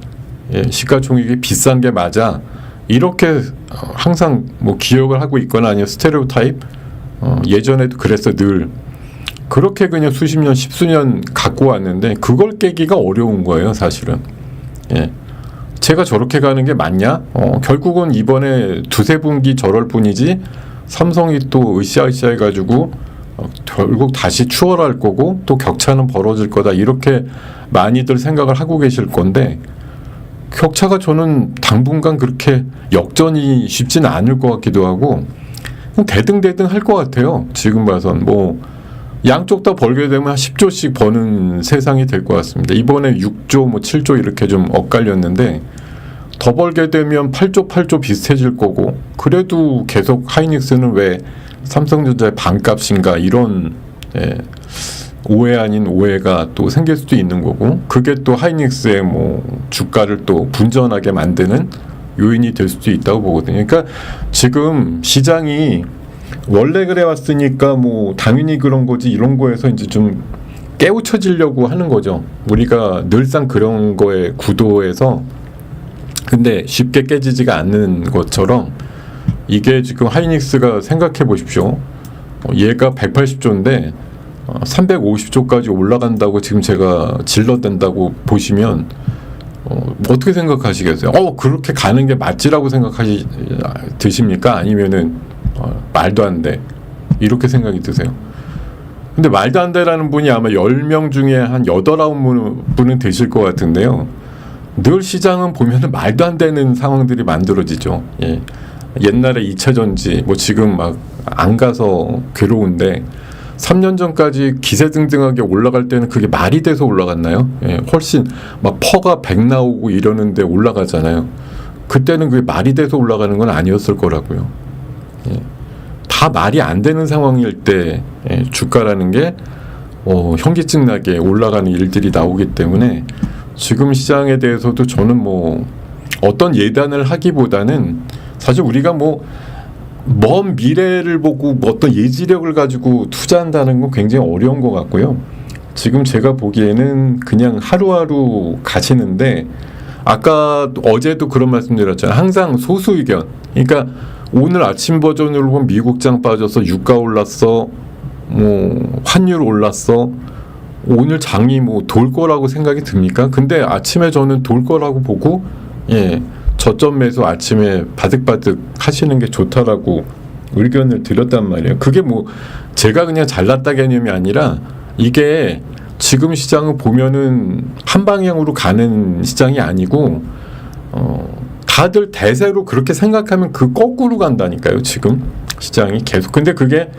시가총액이 비싼 게 맞아. 이렇게 항상 뭐 기억을 하고 있거나 아니면 스테레오타입 예전에도 그래서 늘 그렇게 그냥 수십 년, 십수년 갖고 왔는데 그걸 깨기가 어려운 거예요, 사실은. 제가 저렇게 가는 게 맞냐? 결국은 이번에 2-3분기 저럴 뿐이지 삼성이 또 으쌰으쌰 해가지고 결국 다시 추월할 거고 또 격차는 벌어질 거다 이렇게 많이들 생각을 하고 계실 건데 격차가 저는 당분간 그렇게 역전이 쉽지는 않을 것 같기도 하고 대등대등 할 것 같아요. 지금 봐선 뭐 양쪽 다 벌게 되면 한 10조씩 버는 세상이 될 것 같습니다. 이번에 6조 뭐 7조 이렇게 좀 엇갈렸는데 더 벌게 되면 8조 비슷해질 거고 그래도 계속 하이닉스는 왜 삼성전자의 반값인가 이런 오해 아닌 오해가 또 생길 수도 있는 거고 그게 또 하이닉스의 뭐 주가를 또 분전하게 만드는 요인이 될 수도 있다고 보거든요. 그러니까 지금 시장이 원래 그래 왔으니까 뭐 당연히 그런 거지 이런 거에서 이제 좀 깨우쳐지려고 하는 거죠. 우리가 늘상 그런 거에 구도에서 근데 쉽게 깨지지가 않는 것처럼 이게 지금 하이닉스가 생각해 보십시오. 얘가 180조인데 350조까지 올라간다고 지금 제가 질러댄다고 보시면 어떻게 생각하시겠어요? 그렇게 가는 게 맞지라고 드십니까? 아니면은 말도 안 돼. 이렇게 생각이 드세요? 근데 말도 안 돼라는 분이 아마 10명 중에 한 8, 9분은 되실 것 같은데요. 늘 시장은 보면은 말도 안 되는 상황들이 만들어지죠. 옛날에 2차 전지, 뭐 지금 막 안 가서 괴로운데 3년 전까지 기세등등하게 올라갈 때는 그게 말이 돼서 올라갔나요? 훨씬 막 퍼가 100 나오고 이러는데 올라가잖아요. 그때는 그게 말이 돼서 올라가는 건 아니었을 거라고요. 다 말이 안 되는 상황일 때 주가라는 게 현기증 나게 올라가는 일들이 나오기 때문에 지금 시장에 대해서도 저는 뭐 어떤 예단을 하기보다는 사실 우리가 뭐 먼 미래를 보고 뭐 어떤 예지력을 가지고 투자한다는 건 굉장히 어려운 것 같고요. 지금 제가 보기에는 그냥 하루하루 가시는데, 아까 어제도 그런 말씀 드렸잖아요. 항상 소수 의견. 그러니까 오늘 아침 버전으로 보면 미국장 빠져서 유가 올랐어, 뭐 환율 올랐어, 오늘 장이 뭐 돌 거라고 생각이 듭니까? 근데 아침에 저는 돌 거라고 보고, 저점 매수 아침에 바득바득 하시는 게 좋다라고 의견을 드렸단 말이에요. 그게 뭐 제가 그냥 잘났다 개념이 아니라, 이게 지금 시장을 보면은 한 방향으로 가는 시장이 아니고, 다들 대세로 그렇게 생각하면 그 거꾸로 간다니까요. 지금 시장이 계속. 근데 그게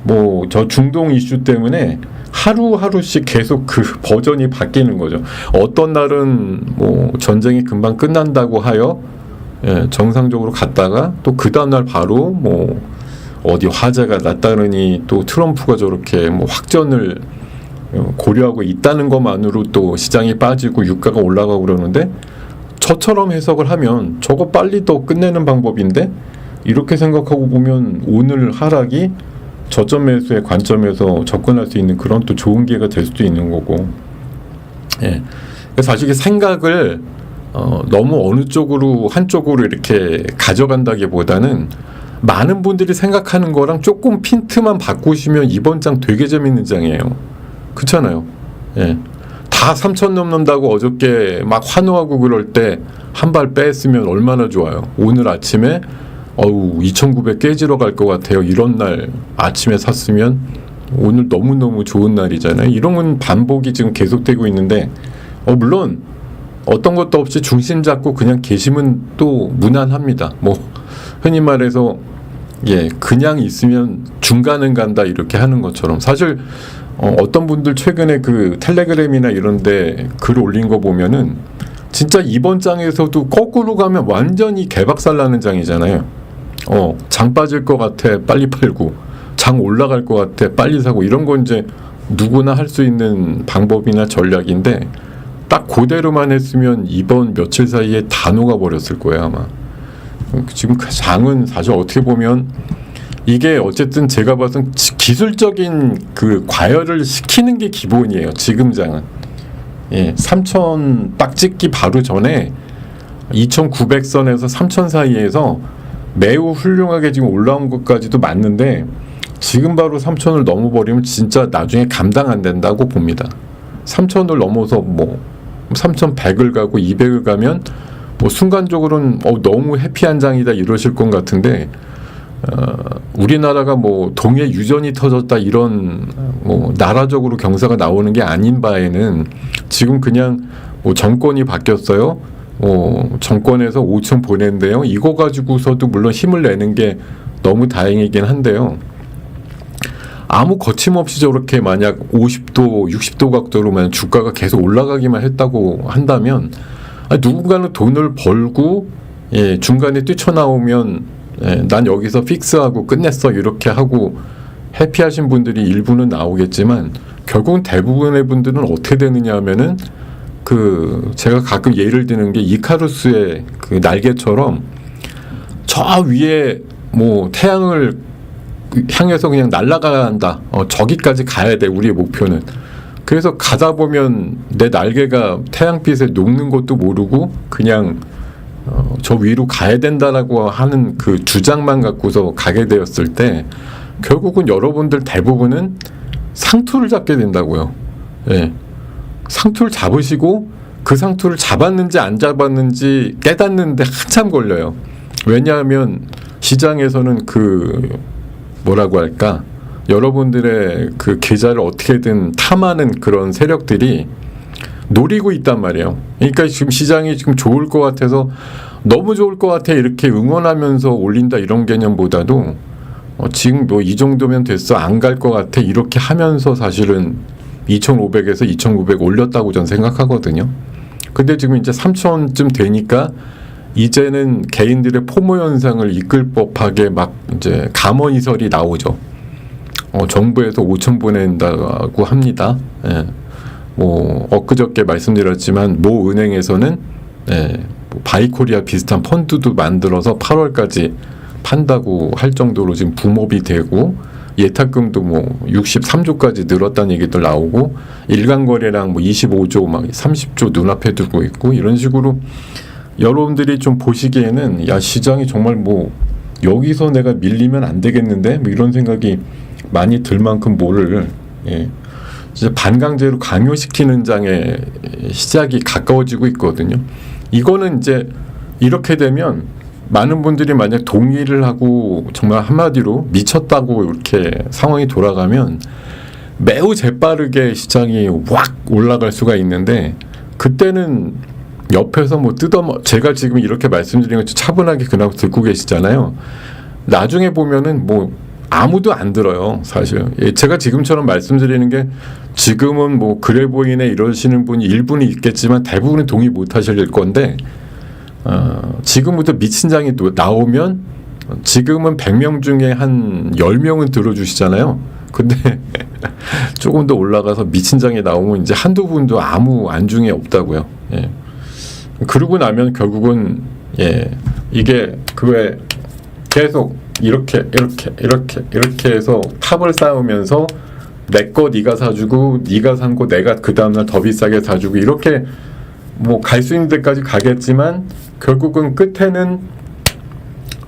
뭐 저 중동 이슈 때문에 하루하루씩 계속 그 버전이 바뀌는 거죠. 어떤 날은 뭐 전쟁이 금방 끝난다고 하여 정상적으로 갔다가 또 그 다음날 바로 뭐 어디 화재가 났다느니 또 트럼프가 저렇게 뭐 확전을 고려하고 있다는 것만으로 또 시장이 빠지고 유가가 올라가고 그러는데, 저처럼 해석을 하면 저거 빨리 더 끝내는 방법인데, 이렇게 생각하고 보면 오늘 하락이 저점 매수의 관점에서 접근할 수 있는 그런 또 좋은 기회가 될 수도 있는 거고. 사실 이게 생각을 너무 어느 쪽으로 한쪽으로 이렇게 가져간다기보다는 많은 분들이 생각하는 거랑 조금 핀트만 바꾸시면 이번 장 되게 재밌는 장이에요. 그렇잖아요. 다 3,000 넘는다고 어저께 막 환호하고 그럴 때 한 발 뺐으면 얼마나 좋아요. 오늘 아침에 2,900 깨지러 갈 것 같아요. 이런 날 아침에 샀으면 오늘 너무너무 좋은 날이잖아요. 이런 건 반복이 지금 계속되고 있는데, 물론 어떤 것도 없이 중심 잡고 그냥 계시면 또 무난합니다. 뭐 흔히 말해서 그냥 있으면 중간은 간다 이렇게 하는 것처럼, 사실 어떤 분들 최근에 그 텔레그램이나 이런데 글 올린 거 보면은 진짜 이번 장에서도 거꾸로 가면 완전히 개박살 나는 장이잖아요. 장 빠질 것 같아 빨리 팔고, 장 올라갈 것 같아 빨리 사고, 이런 건 이제 누구나 할 수 있는 방법이나 전략인데, 딱 그대로만 했으면 이번 며칠 사이에 다 녹아버렸을 거예요 아마. 지금 그 장은 사실 어떻게 보면 이게 어쨌든 제가 봐선 기술적인 그 과열을 시키는 게 기본이에요. 지금 장은 3,000 딱 찍기 바로 전에 2,900선에서 3,000 사이에서 매우 훌륭하게 지금 올라온 것까지도 맞는데, 지금 바로 3,000을 넘어버리면 진짜 나중에 감당 안 된다고 봅니다. 3,000을 넘어서 뭐 3,100을 가고 200을 가면 뭐 순간적으로는 너무 해피한 장이다 이러실 것 같은데, 우리나라가 뭐 동해 유전이 터졌다 이런 뭐 나라적으로 경사가 나오는 게 아닌 바에는 지금 그냥 뭐 정권이 바뀌었어요. 정권에서 5천 보낸대요. 이거 가지고서도 물론 힘을 내는 게 너무 다행이긴 한데요. 아무 거침없이 저렇게 만약 50도, 60도 각도로만 주가가 계속 올라가기만 했다고 한다면, 누군가는 돈을 벌고 중간에 뛰쳐나오면 난 여기서 픽스하고 끝냈어 이렇게 하고 해피하신 분들이 일부는 나오겠지만, 결국은 대부분의 분들은 어떻게 되느냐 하면은 제가 가끔 예를 드는 게 이카루스의 그 날개처럼 저 위에 뭐 태양을 향해서 그냥 날아간다. 저기까지 가야 돼 우리의 목표는. 그래서 가다 보면 내 날개가 태양빛에 녹는 것도 모르고 그냥 저 위로 가야 된다라고 하는 그 주장만 갖고서 가게 되었을 때, 결국은 여러분들 대부분은 상투를 잡게 된다고요. 상투를 잡으시고 그 상투를 잡았는지 안 잡았는지 깨닫는데 한참 걸려요. 왜냐하면 시장에서는 뭐라고 할까, 여러분들의 그 계좌를 어떻게든 탐하는 그런 세력들이 노리고 있단 말이에요. 그러니까 지금 시장이 지금 좋을 것 같아서 너무 좋을 것 같아 이렇게 응원하면서 올린다 이런 개념보다도 지금 뭐 이 정도면 됐어 안 갈 것 같아 이렇게 하면서 사실은 2,500에서 2,900 올렸다고 전 생각하거든요. 근데 지금 이제 3,000쯤 되니까 이제는 개인들의 포모 현상을 이끌 법하게 막 이제 감언이설이 나오죠. 정부에서 5,000 보낸다고 합니다. 뭐 엊그저께 말씀드렸지만 모 은행에서는 뭐 바이코리아 비슷한 펀드도 만들어서 8월까지 판다고 할 정도로 지금 붐업이 되고 예탁금도 뭐 63조까지 늘었다는 얘기들 나오고 일간 거래량 뭐 25조 막 30조 눈앞에 두고 있고 이런 식으로 여러분들이 좀 보시기에는 야 시장이 정말 뭐 여기서 내가 밀리면 안 되겠는데 뭐 이런 생각이 많이 들 만큼 뭐를 진짜 반강제로 강요시키는 장의 시작이 가까워지고 있거든요. 이거는 이제 이렇게 되면 많은 분들이 만약 동의를 하고 정말 한마디로 미쳤다고 이렇게 상황이 돌아가면 매우 재빠르게 시장이 확 올라갈 수가 있는데 그때는 옆에서 뭐 제가 지금 이렇게 말씀드리는 거 차분하게 그냥 듣고 계시잖아요. 나중에 보면은 뭐 아무도 안 들어요, 사실. 제가 지금처럼 말씀드리는 게 지금은 뭐 그래 보이네 이러시는 분이 일부는 있겠지만 대부분은 동의 못 하실 건데 지금부터 미친 장이 나오면 지금은 100명 중에 한 10명은 들어주시잖아요. 근데 조금 더 올라가서 미친 장이 나오면 이제 한두 분도 아무 안중에 없다고요. 그러고 나면 결국은 이게 그왜 계속 이렇게 해서 탑을 쌓으면서 내 거 네가 사주고 네가 산 거 내가 그 다음날 더 비싸게 사주고 이렇게 뭐 갈 수 있는 데까지 가겠지만 결국은 끝에는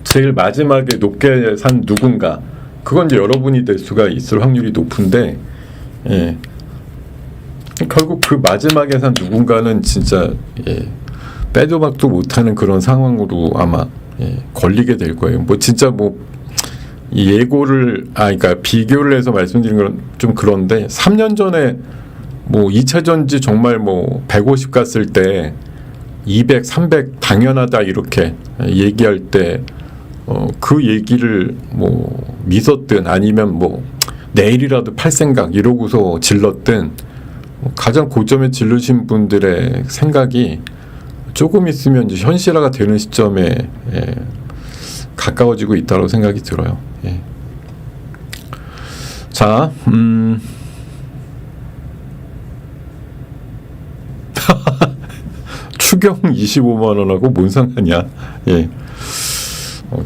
제일 마지막에 높게 산 누군가 그건 이제 여러분이 될 수가 있을 확률이 높은데 결국 그 마지막에 산 누군가는 진짜 빼도 박도 못하는 그런 상황으로 아마 걸리게 될 거예요. 뭐 진짜 뭐 예고를 그러니까 비교를 해서 말씀드리는 건 좀 그런데 3년 전에 뭐 2차 전지 정말 뭐 150 갔을 때 200, 300 당연하다 이렇게 얘기할 때 그 얘기를 뭐 믿었든 아니면 뭐 내일이라도 팔 생각 이러고서 질렀든 가장 고점에 질르신 분들의 생각이 조금 있으면 이제 현실화가 되는 시점에 가까워지고 있다고 생각이 들어요. 자, 추경 25만 원하고 뭔 상관이야?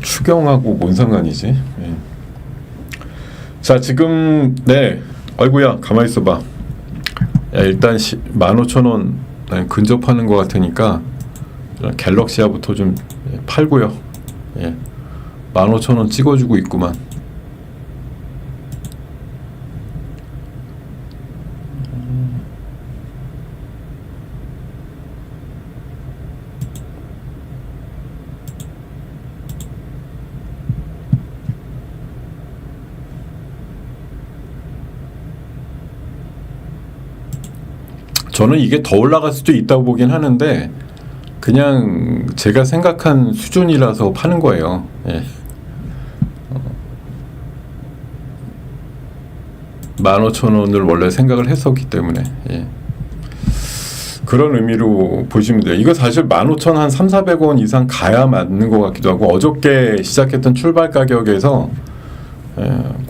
추경하고 뭔 상관이지? 자, 지금 아이고야 가만히 있어봐. 일단 15,000원 근접하는 것 같으니까 갤럭시아부터 좀 팔고요. 15,000원 찍어주고 있구만. 저는 이게 더 올라갈 수도 있다고 보긴 하는데 그냥 제가 생각한 수준이라서 파는 거예요. 15,000원을 원래 생각을 했었기 때문에 그런 의미로 보시면 돼요. 이거 사실 15,000원 한 3,400원 이상 가야 맞는 것 같기도 하고 어저께 시작했던 출발 가격에서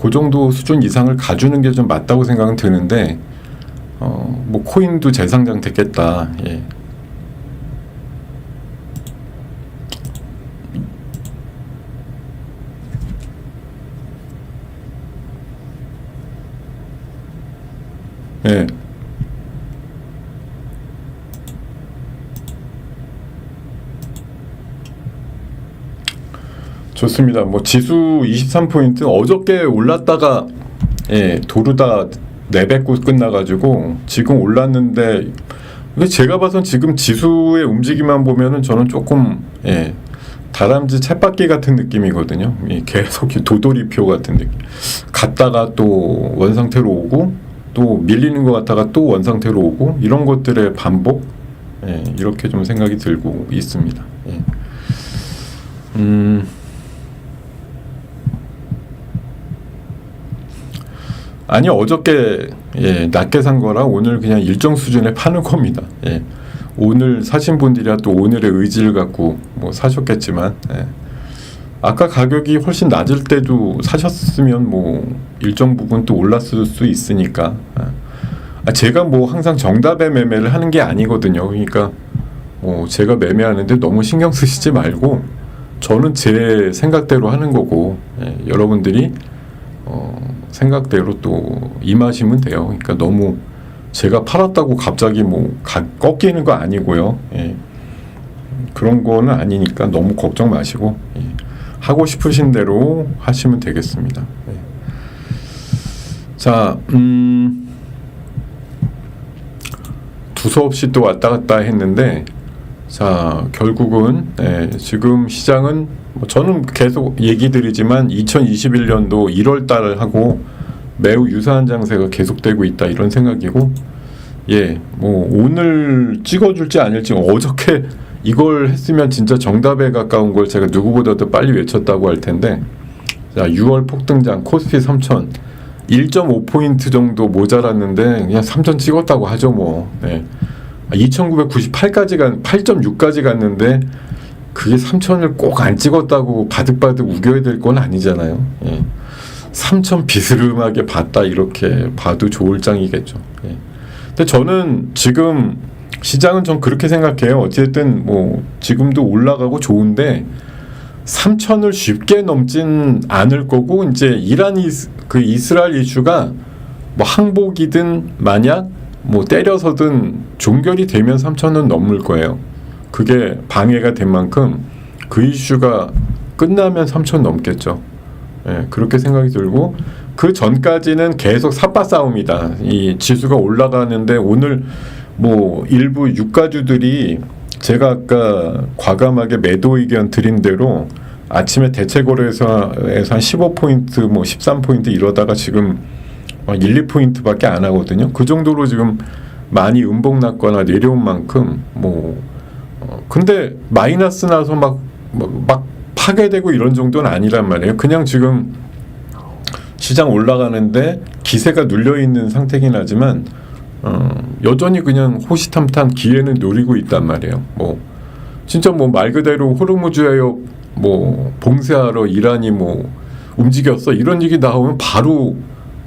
그 정도 수준 이상을 가주는 게 좀 맞다고 생각은 드는데 뭐 코인도 재상장 됐겠다. 좋습니다. 뭐 지수 23포인트 어저께 올랐다가 도르다 내뱉고 끝나가지고 지금 올랐는데 제가 봐선 지금 지수의 움직임만 보면은 저는 조금 다람쥐 쳇바퀴 같은 느낌이거든요. 계속 도돌이표 같은 느낌. 갔다가 또 원상태로 오고 또 밀리는 것 같다가 또 원상태로 오고 이런 것들의 반복 이렇게 좀 생각이 들고 있습니다. 아니 어저께 낮게 산 거라 오늘 그냥 일정 수준에 파는 겁니다. 오늘 사신 분들이야 또 오늘의 의지를 갖고 뭐 사셨겠지만 아까 가격이 훨씬 낮을 때도 사셨으면 뭐 일정 부분 또 올랐을 수 있으니까 제가 뭐 항상 정답에 매매를 하는 게 아니거든요. 그러니까 뭐 제가 매매하는데 너무 신경 쓰시지 말고 저는 제 생각대로 하는 거고 여러분들이 생각대로 또 임하시면 돼요. 그러니까 너무 제가 팔았다고 갑자기 뭐 꺾이는 거 아니고요. 그런 거는 아니니까 너무 걱정 마시고 하고 싶으신 대로 하시면 되겠습니다. 자, 두서없이 또 왔다 갔다 했는데 자 결국은 지금 시장은 저는 계속 얘기 드리지만 2021년도 1월 달을 하고 매우 유사한 장세가 계속되고 있다 이런 생각이고 뭐 오늘 찍어줄지 아닐지 어저께 이걸 했으면 진짜 정답에 가까운 걸 제가 누구보다도 빨리 외쳤다고 할 텐데 자 6월 폭등장 코스피 3000 1.5포인트 정도 모자랐는데 그냥 3000 찍었다고 하죠 뭐. 2998까지 8.6까지 갔는데 그게 3000을 꼭 안 찍었다고 바득바득 우겨야 될 건 아니잖아요. 3000 비스름하게 봤다 이렇게 봐도 좋을 장이겠죠. 근데 저는 지금 시장은 전 그렇게 생각해요. 어쨌든 뭐 지금도 올라가고 좋은데 3000을 쉽게 넘진 않을 거고 이제 이란 그 이스라엘 이슈가 뭐 항복이든 만약 뭐 때려서든 종결이 되면 3000은 넘을 거예요. 그게 방해가 된 만큼 그 이슈가 끝나면 3000 넘겠죠. 그렇게 생각이 들고 그 전까지는 계속 삿바 싸움이다. 이 지수가 올라가는데 오늘 뭐 일부 유가주들이 제가 아까 과감하게 매도 의견 드린 대로 아침에 대체거래에서 한 15포인트 뭐 13포인트 이러다가 지금 1, 2포인트밖에 안 하거든요. 그 정도로 지금 많이 음봉 났거나 내려온 만큼 뭐 근데 마이너스 나서 막 파괴되고 이런 정도는 아니란 말이에요. 그냥 지금 시장 올라가는데 기세가 눌려있는 상태긴 하지만 여전히 그냥 호시탐탐 기회는 노리고 있단 말이에요. 뭐 진짜 뭐 말 그대로 호르무즈 해협 뭐 봉쇄하러 이란이 뭐 움직였어 이런 얘기 나오면 바로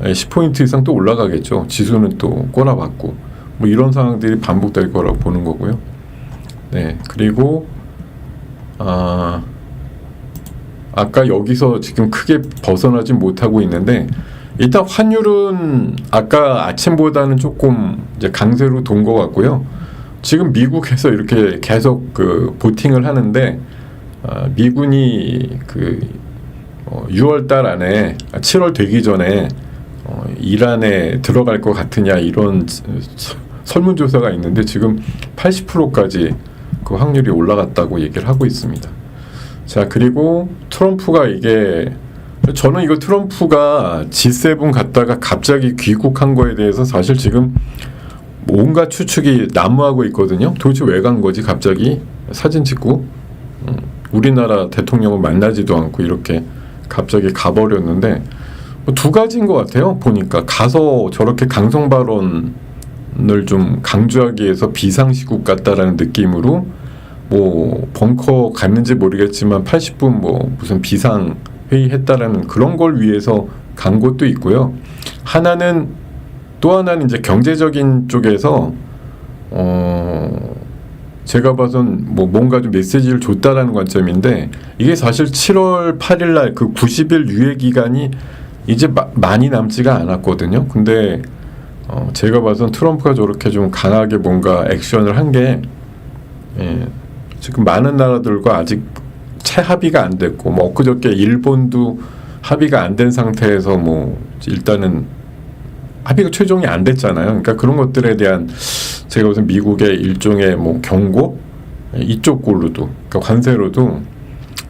10포인트 이상 또 올라가겠죠. 지수는 또 꼬라박고 뭐 이런 상황들이 반복될 거라고 보는 거고요. 그리고 아까 여기서 지금 크게 벗어나지 못하고 있는데 일단 환율은 아까 아침보다는 조금 이제 강세로 돈 것 같고요. 지금 미국에서 이렇게 계속 그 보팅을 하는데 미군이 그 6월 달 안에 7월 되기 전에 이란에 들어갈 것 같으냐 이런 설문조사가 있는데 지금 80%까지 그 확률이 올라갔다고 얘기를 하고 있습니다. 자 그리고 트럼프가 저는 이거 트럼프가 G7 갔다가 갑자기 귀국한 거에 대해서 사실 지금 온갖 추측이 난무하고 있거든요. 도대체 왜 간 거지 갑자기 사진 찍고 우리나라 대통령을 만나지도 않고 이렇게 갑자기 가버렸는데 두 가지인 것 같아요. 보니까 가서 저렇게 강성 발언을 좀 강조하기 위해서 비상시국 같다라는 느낌으로 뭐 벙커 갔는지 모르겠지만 80분 뭐 무슨 비상 회의 했다라는 그런 걸 위해서 간 것도 있고요. 또 하나는 이제 경제적인 쪽에서 제가 봐선 뭐 뭔가 좀 메시지를 줬다라는 관점인데 이게 사실 7월 8일 날 그 90일 유예 기간이 이제 많이 남지가 않았거든요. 근데 제가 봐선 트럼프가 저렇게 좀 강하게 뭔가 액션을 한 게 지금 많은 나라들과 아직 채합의가 안 됐고 뭐 엊그저께 일본도 합의가 안 된 상태에서 뭐 일단은 합의가 최종이 안 됐잖아요. 그러니까 그런 것들에 대한 제가 무슨 미국의 일종의 뭐 경고 이쪽 걸로도 그러니까 관세로도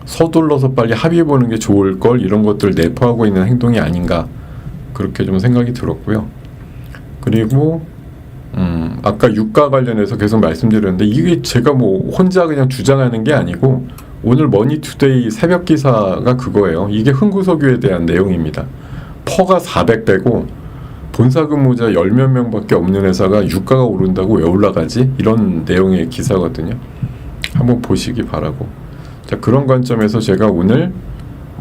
서둘러서 빨리 합의 보는 게 좋을 걸 이런 것들을 내포하고 있는 행동이 아닌가 그렇게 좀 생각이 들었고요. 그리고 아까 유가 관련해서 계속 말씀드렸는데 이게 제가 뭐 혼자 그냥 주장하는 게 아니고 오늘 머니투데이 새벽 기사가 그거예요. 이게 흥구석유에 대한 내용입니다. 퍼가 400배고 본사 근무자 10몇 명밖에 없는 회사가 유가가 오른다고 왜 올라가지? 이런 내용의 기사거든요. 한번 보시기 바라고. 자, 그런 관점에서 제가 오늘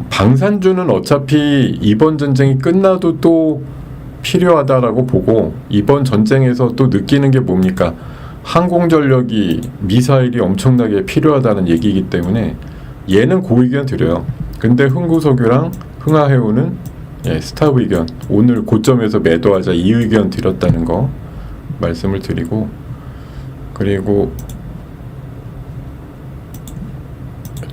방산주는 어차피 이번 전쟁이 끝나도 또 필요하다라고 보고, 이번 전쟁에서 또 느끼는 게 뭡니까? 항공전력이, 미사일이 엄청나게 필요하다는 얘기이기 때문에 얘는 고의견 드려요. 근데 흥구석유랑 흥하해운은 스탑 의견, 오늘 고점에서 매도하자 이 의견 드렸다는 거 말씀을 드리고, 그리고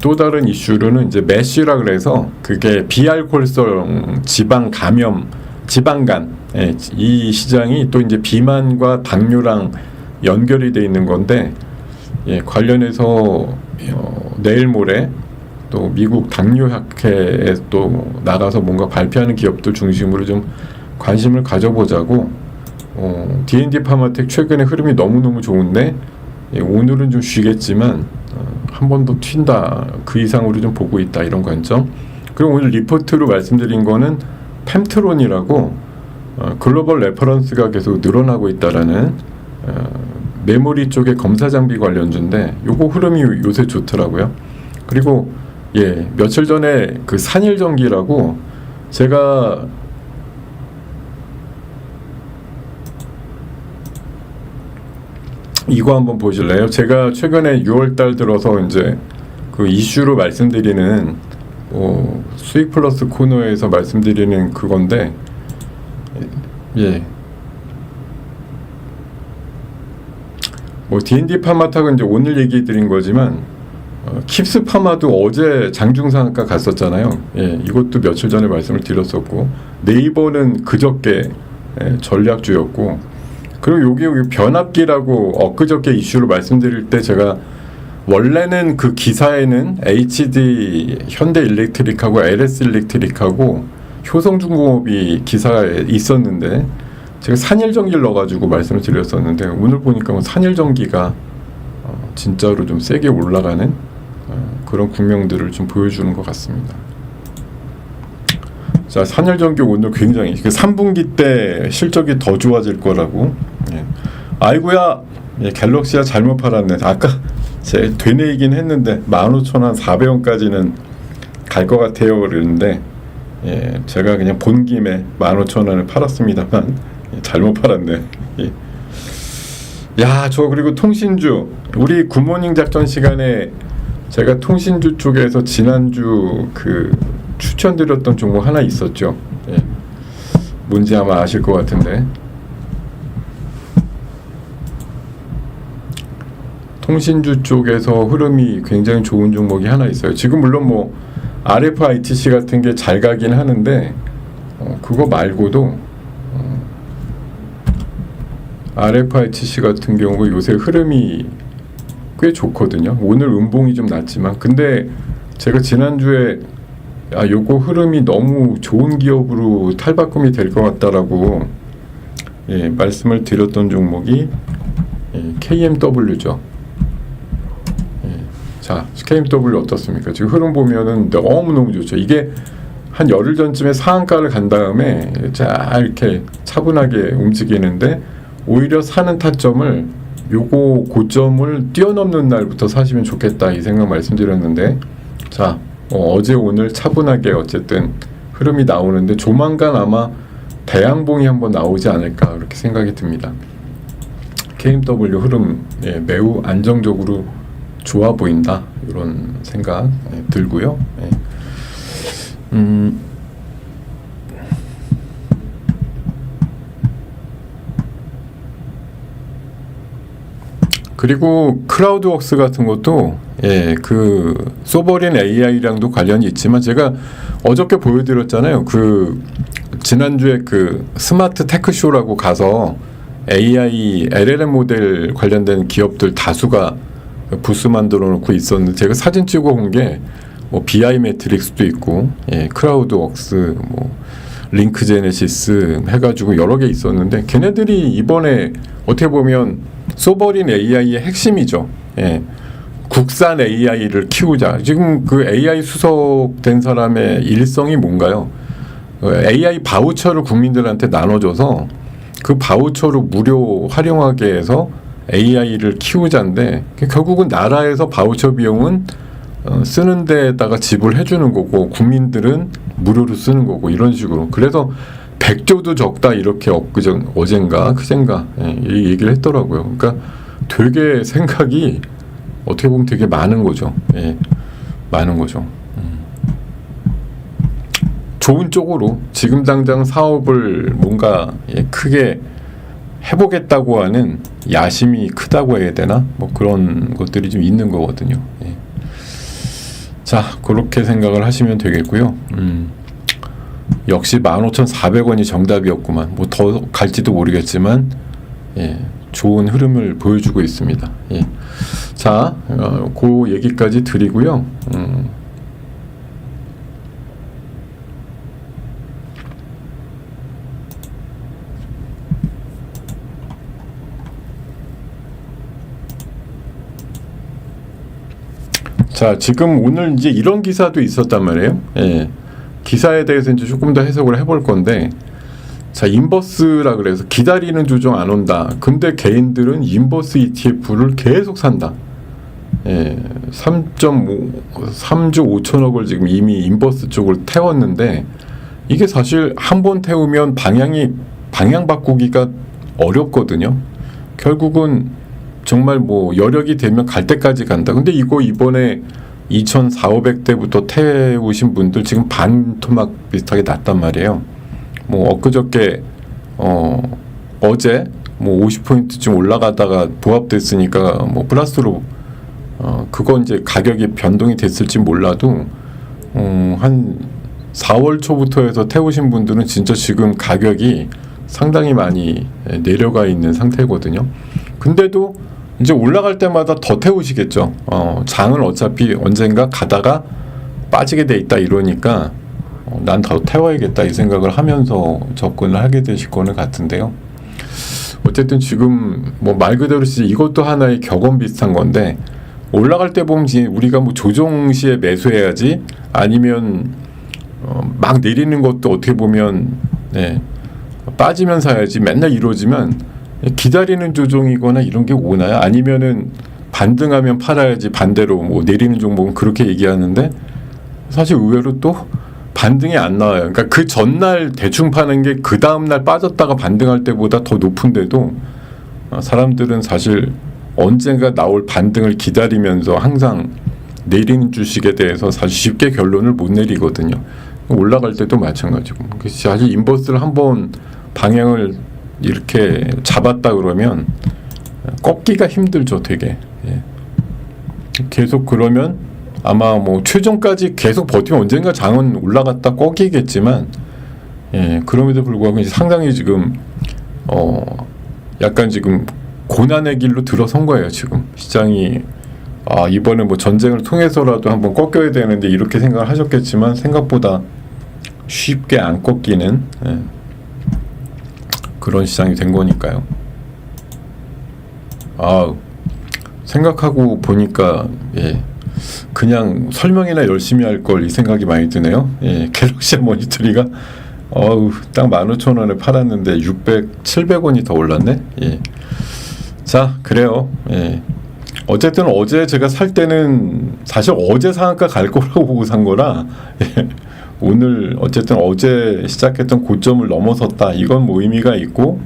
또 다른 이슈로는 이제 메쉬라 그래서 그게 비알코올성 지방 감염, 지방간, 이 시장이 또 이제 비만과 당뇨랑 연결이 돼 있는 건데, 관련해서 내일 모레 또 미국 당뇨학회에 또 나가서 뭔가 발표하는 기업들 중심으로 좀 관심을 가져보자고. D&D 파마텍 최근에 흐름이 너무너무 좋은데 오늘은 좀 쉬겠지만 한 번 더 튄다, 그 이상으로 좀 보고 있다, 이런 관점. 그리고 오늘 리포트로 말씀드린 거는 펜트론이라고 글로벌 레퍼런스가 계속 늘어나고 있다라는 메모리 쪽의 검사 장비 관련주인데 요거 흐름이 요새 좋더라고요. 그리고 며칠 전에 그 산일전기라고, 제가 이거 한번 보실래요? 제가 최근에 6월달 들어서 이제 그 이슈로 말씀드리는 수익 플러스 코너에서 말씀드리는 그건데, 뭐 D&D 파마탁은 이제 오늘 얘기 드린 거지만 킵스 파마도 어제 장중상한가 갔었잖아요. 이것도 며칠 전에 말씀을 드렸었고, 네이버는 그저께 전략주였고, 그리고 여기 변압기라고 엊그저께 이슈로 말씀드릴 때 제가 원래는 그 기사에는 HD 현대일렉트릭하고 LS일렉트릭하고 효성중공업이 기사에 있었는데 제가 산일전기를 넣어가지고 말씀을 드렸었는데, 오늘 보니까 산일전기가 진짜로 좀 세게 올라가는 그런 국면들을 좀 보여주는 것 같습니다. 자, 산일전기 오늘 굉장히 3분기 때 실적이 더 좋아질 거라고. 아이고야, 갤럭시야 잘못 팔았네. 아까 제 되뇌이긴 했는데 15,400원까지는 갈 것 같아요 그랬는데, 제가 그냥 본 김에 15,000원을 팔았습니다만 잘못 팔았네. 저 그리고 통신주, 우리 굿모닝 작전 시간에 제가 통신주 쪽에서 지난주 그 추천드렸던 종목 하나 있었죠. 뭔지 아마 아실 것 같은데, 통신주 쪽에서 흐름이 굉장히 좋은 종목이 하나 있어요. 지금 물론 뭐 RFITC 같은 게 잘 가긴 하는데 그거 말고도 RFITC 같은 경우 요새 흐름이 꽤 좋거든요. 오늘 음봉이 좀 낮지만, 근데 제가 지난주에 요거 흐름이 너무 좋은 기업으로 탈바꿈이 될 것 같다라고 말씀을 드렸던 종목이 KMW죠. 자, KMW 어떻습니까? 지금 흐름 보면은 너무너무 좋죠. 이게 한 열흘 전쯤에 상한가를 간 다음에 자 이렇게 차분하게 움직이는데, 오히려 사는 타점을 요거 고점을 뛰어넘는 날부터 사시면 좋겠다, 이 생각 말씀드렸는데, 자 어제 오늘 차분하게 어쨌든 흐름이 나오는데 조만간 아마 대양봉이 한번 나오지 않을까 그렇게 생각이 듭니다. KMW 흐름 매우 안정적으로 좋아 보인다, 이런 생각 들고요. 그리고 크라우드웍스 같은 것도 그 소버린 AI랑도 관련이 있지만, 제가 어저께 보여드렸잖아요. 그 지난주에 그 스마트 테크쇼라고 가서 AI LLM 모델 관련된 기업들 다수가 부스 만들어 놓고 있었는데, 제가 사진 찍어 온 게 뭐 BI 매트릭스도 있고, 크라우드웍스, 뭐 링크 제네시스 해가지고 여러 개 있었는데, 걔네들이 이번에 어떻게 보면 소버린 AI의 핵심이죠. 국산 AI를 키우자. 지금 그 AI 수석된 사람의 일성이 뭔가요? AI 바우처를 국민들한테 나눠줘서 그 바우처로 무료 활용하게 해서 AI를 키우자인데, 결국은 나라에서 바우처 비용은 쓰는 데다가 지불해 주는 거고, 국민들은 무료로 쓰는 거고, 이런 식으로. 그래서 100조도 적다 이렇게 어젠가 그젠가 이 얘기를 했더라고요. 그러니까 되게 생각이 어떻게 보면 되게 많은 거죠. 많은 거죠. 좋은 쪽으로 지금 당장 사업을 뭔가 크게 해보겠다고 하는 야심이 크다고 해야 되나? 뭐 그런 것들이 좀 있는 거거든요. 자, 그렇게 생각을 하시면 되겠고요. 역시 15,400원이 정답이었구만. 뭐 더 갈지도 모르겠지만 좋은 흐름을 보여주고 있습니다. 자, 그 얘기까지 드리고요. 자, 지금 오늘 이제 이런 기사도 있었단 말이에요. 기사에 대해서 이제 조금 더 해석을 해볼 건데, 자, 인버스라 그래서 기다리는 조정 안 온다. 근데 개인들은 인버스 ETF를 계속 산다. 3조 5천억을 지금 이미 인버스 쪽으로 태웠는데, 이게 사실 한 번 태우면 방향 바꾸기가 어렵거든요. 결국은 정말 뭐 여력이 되면 갈 때까지 간다. 근데 이거 이번에 2,400~500대부터 태우신 분들 지금 반토막 비슷하게 났단 말이에요. 뭐 엊그저께 어제 뭐 50포인트쯤 올라가다가 보합됐으니까 뭐 플러스로 그건 이제 가격이 변동이 됐을지 몰라도 한 4월 초부터 해서 태우신 분들은 진짜 지금 가격이 상당히 많이 내려가 있는 상태거든요. 근데도 이제 올라갈 때마다 더 태우시겠죠. 장은 어차피 언젠가 가다가 빠지게 돼 있다 이러니까 난 더 태워야겠다 이 생각을 하면서 접근을 하게 되실 거는 같은데요. 어쨌든 지금 뭐 말 그대로 진짜 이것도 하나의 격언 비슷한 건데, 올라갈 때 보면 우리가 뭐 조정 시에 매수해야지, 아니면 막 내리는 것도 어떻게 보면 빠지면 사야지 맨날 이루어지면 기다리는 조정이거나 이런 게 오나요? 아니면은 반등하면 팔아야지, 반대로 뭐 내리는 종목은 그렇게 얘기하는데 사실 의외로 또 반등이 안 나와요. 그러니까 그 전날 대충 파는 게 그 다음날 빠졌다가 반등할 때보다 더 높은데도 사람들은 사실 언젠가 나올 반등을 기다리면서 항상 내리는 주식에 대해서 사실 쉽게 결론을 못 내리거든요. 올라갈 때도 마찬가지고. 사실 인버스를 한번 방향을 이렇게 잡았다 그러면 꺾기가 힘들죠, 되게. 계속 그러면 아마 뭐 최종까지 계속 버티면 언젠가 장은 올라갔다 꺾이겠지만, 그럼에도 불구하고 이제 상당히 지금 약간 지금 고난의 길로 들어선 거예요. 지금 시장이 이번에 뭐 전쟁을 통해서라도 한번 꺾여야 되는데 이렇게 생각을 하셨겠지만 생각보다 쉽게 안 꺾이는 그런 시장이 된 거니까요. 생각하고 보니까 그냥 설명이나 열심히 할 걸 이 생각이 많이 드네요. 갤럭시 모니터리가 딱 15,000원에 팔았는데 700원이 더 올랐네. 자, 그래요. 어쨌든 어제 제가 살 때는 사실 어제 상한가 갈 거라고 보고 산 거라 오늘 어쨌든 어제 시작했던 고점을 넘어섰다. 이건 뭐 의미가 있고,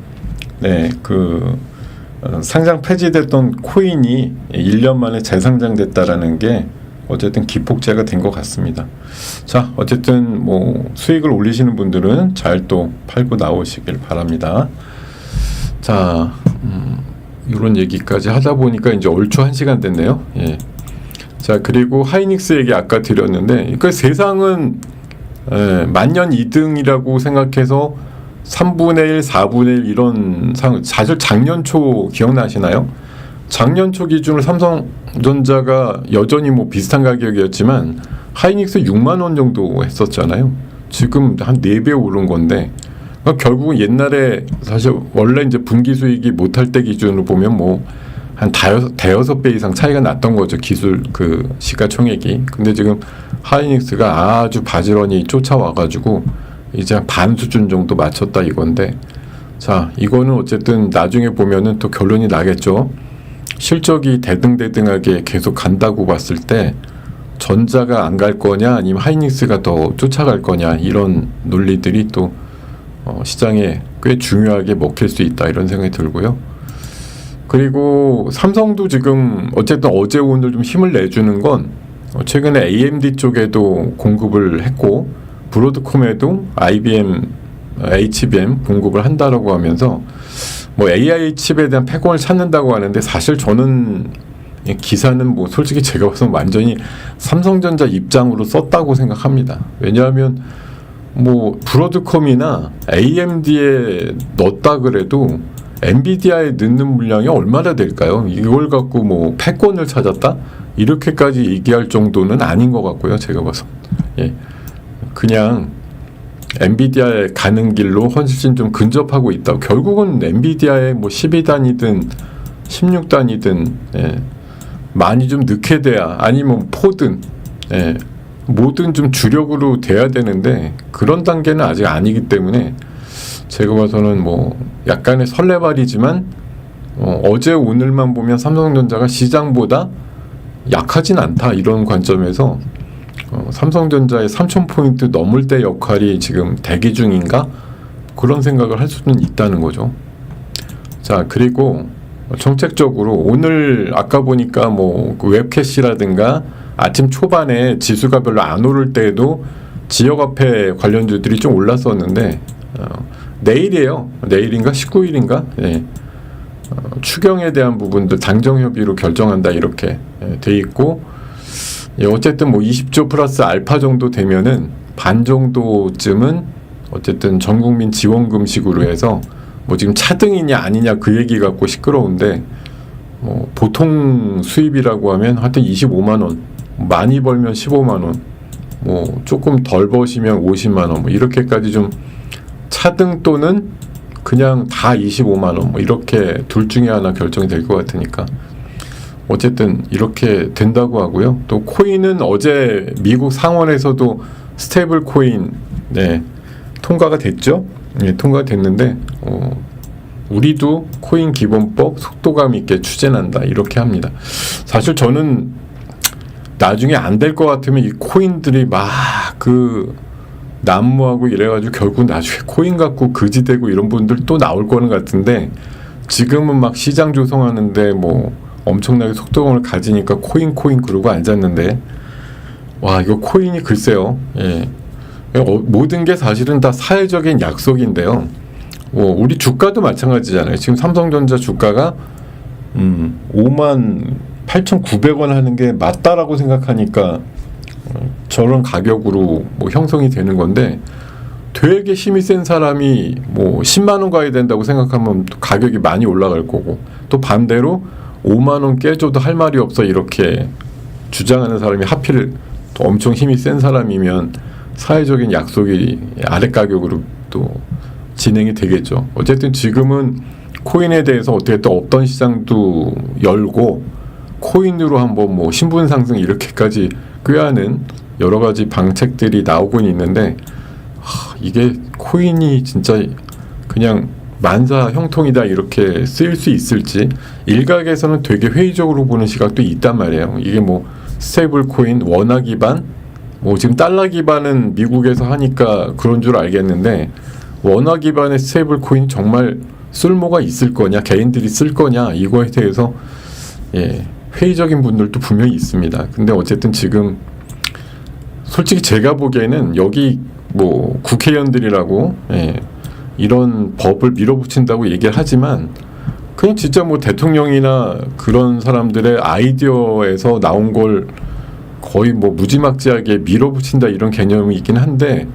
상장 폐지됐던 코인이 1년 만에 재상장됐다라는 게 어쨌든 기폭제가 된 것 같습니다. 자, 어쨌든 뭐 수익을 올리시는 분들은 잘 또 팔고 나오시길 바랍니다. 자, 이런 얘기까지 하다 보니까 이제 얼추 1시간 됐네요. 자, 그리고 하이닉스 얘기 아까 드렸는데, 그러니까 세상은 만년 2등이라고 생각해서 3분의 1, 4분의 1 이런 사실 작년 초 기억나시나요? 작년 초 기준으로 삼성전자가 여전히 뭐 비슷한 가격이었지만 하이닉스 6만 원 정도 했었잖아요. 지금 한 4배 오른 건데, 그러니까 결국은 옛날에 사실 원래 이제 분기 수익이 못할 때 기준으로 보면 뭐 한 대여섯 배 이상 차이가 났던 거죠. 기술 그 시가총액이. 근데 지금 하이닉스가 아주 바지런히 쫓아와가지고 이제 한 반 수준 정도 맞췄다 이건데, 자, 이거는 어쨌든 나중에 보면은 또 결론이 나겠죠. 실적이 대등대등하게 계속 간다고 봤을 때 전자가 안 갈 거냐 아니면 하이닉스가 더 쫓아갈 거냐, 이런 논리들이 또 시장에 꽤 중요하게 먹힐 수 있다 이런 생각이 들고요. 그리고 삼성도 지금 어쨌든 어제 오늘 좀 힘을 내주는 건 최근에 AMD 쪽에도 공급을 했고 브로드콤에도 IBM, HBM 공급을 한다라고 하면서 뭐 AI 칩에 대한 패권을 찾는다고 하는데 사실 저는 기사는 뭐 솔직히 제가 봐서 완전히 삼성전자 입장으로 썼다고 생각합니다. 왜냐하면 뭐 브로드컴이나 AMD에 넣었다 그래도 엔비디아에 넣는 물량이 얼마나 될까요? 이걸 갖고 뭐 패권을 찾았다? 이렇게까지 얘기할 정도는 아닌 것 같고요. 제가 봐서 그냥 엔비디아에 가는 길로 훨씬 좀 근접하고 있다. 결국은 엔비디아에 뭐 12단이든 16단이든 많이 좀 넣게 돼야 아니면 포든 뭐든 좀 주력으로 돼야 되는데 그런 단계는 아직 아니기 때문에 제가 봐서는 뭐 약간의 설레발이지만 어제 오늘만 보면 삼성전자가 시장보다 약하진 않다 이런 관점에서 삼성전자의 3,000포인트 넘을 때 역할이 지금 대기 중인가? 그런 생각을 할 수는 있다는 거죠. 자, 그리고 정책적으로 오늘 아까 보니까 뭐 웹캐시라든가 아침 초반에 지수가 별로 안 오를 때에도 지역화폐 관련주들이 좀 올랐었는데 내일이에요. 내일인가 19일인가? 추경에 대한 부분도 당정협의로 결정한다 이렇게 돼 있고 어쨌든 뭐 20조 플러스 알파 정도 되면은 반 정도쯤은 어쨌든 전국민 지원금식으로 해서 뭐 지금 차등이냐 아니냐 그 얘기 갖고 시끄러운데 뭐 보통 수입이라고 하면 하여튼 25만 원, 많이 벌면 15만 원, 뭐 조금 덜 버시면 50만 원, 뭐 이렇게까지 좀 차등 또는 그냥 다 25만 원, 뭐 이렇게 둘 중에 하나 결정이 될 것 같으니까 어쨌든 이렇게 된다고 하고요. 또 코인은 어제 미국 상원에서도 스테이블 코인 통과가 됐죠. 통과가 됐는데 우리도 코인 기본법 속도감 있게 추진한다 이렇게 합니다. 사실 저는 나중에 안 될 것 같으면 이 코인들이 막 난무하고 이래가지고 결국 나중에 코인 갖고 거지되고 이런 분들 또 나올 거는 같은데 지금은 막 시장 조성하는데 뭐 엄청나게 속도감을 가지니까 코인 그러고 앉았는데 와 이거 코인이 글쎄요 모든 게 사실은 다 사회적인 약속인데요. 우리 주가도 마찬가지잖아요. 지금 삼성전자 주가가 58,900원 하는 게 맞다라고 생각하니까 저런 가격으로 뭐 형성이 되는 건데 되게 힘이 센 사람이 뭐 10만 원 가야 된다고 생각하면 가격이 많이 올라갈 거고 또 반대로 5만 원 깨줘도 할 말이 없어 이렇게 주장하는 사람이 하필 또 엄청 힘이 센 사람이면 사회적인 약속이 아래 가격으로 또 진행이 되겠죠. 어쨌든 지금은 코인에 대해서 어떻게 또 없던 시장도 열고 코인으로 한번 뭐 신분 상승 이렇게까지 꾀하는 여러 가지 방책들이 나오곤 있는데 이게 코인이 진짜 그냥 만사 형통이다 이렇게 쓰일 수 있을지 일각에서는 되게 회의적으로 보는 시각도 있단 말이에요. 이게 뭐 스테이블 코인 원화 기반 뭐 지금 달러 기반은 미국에서 하니까 그런 줄 알겠는데 원화 기반의 스테이블 코인 정말 쓸모가 있을 거냐 개인들이 쓸 거냐 이거에 대해서 회의적인 분들도 분명히 있습니다. 근데 어쨌든 지금 솔직히 제가 보기에는 여기 뭐 국회의원들이라고 이런 법을 밀어붙인다고 얘기를 하지만 그냥 진짜 뭐 대통령이나 그런 사람들의 아이디어에서 나온 걸 거의 뭐 무지막지하게 밀어붙인다 이런 개념이 있긴 한데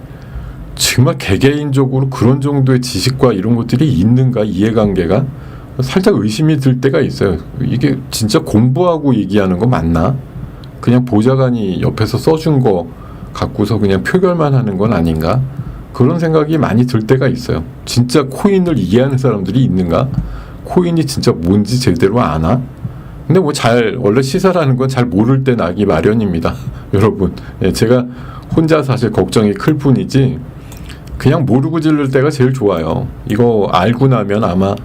정말 개개인적으로 그런 정도의 지식과 이런 것들이 있는가 이해관계가 살짝 의심이 들 때가 있어요. 이게 진짜 공부하고 얘기하는 거 맞나? 그냥 보좌관이 옆에서 써준 거 갖고서 그냥 표결만 하는 건 아닌가? 그런 생각이 많이 들 때가 있어요. 진짜 코인을 이해하는 사람들이 있는가? 코인이 진짜 뭔지 제대로 아나? 근데 뭐 원래 시사라는 건 잘 모를 때 나기 마련입니다. 여러분. 제가 혼자 사실 걱정이 클 뿐이지 그냥 모르고 지를 때가 제일 좋아요. 이거 알고 나면 아마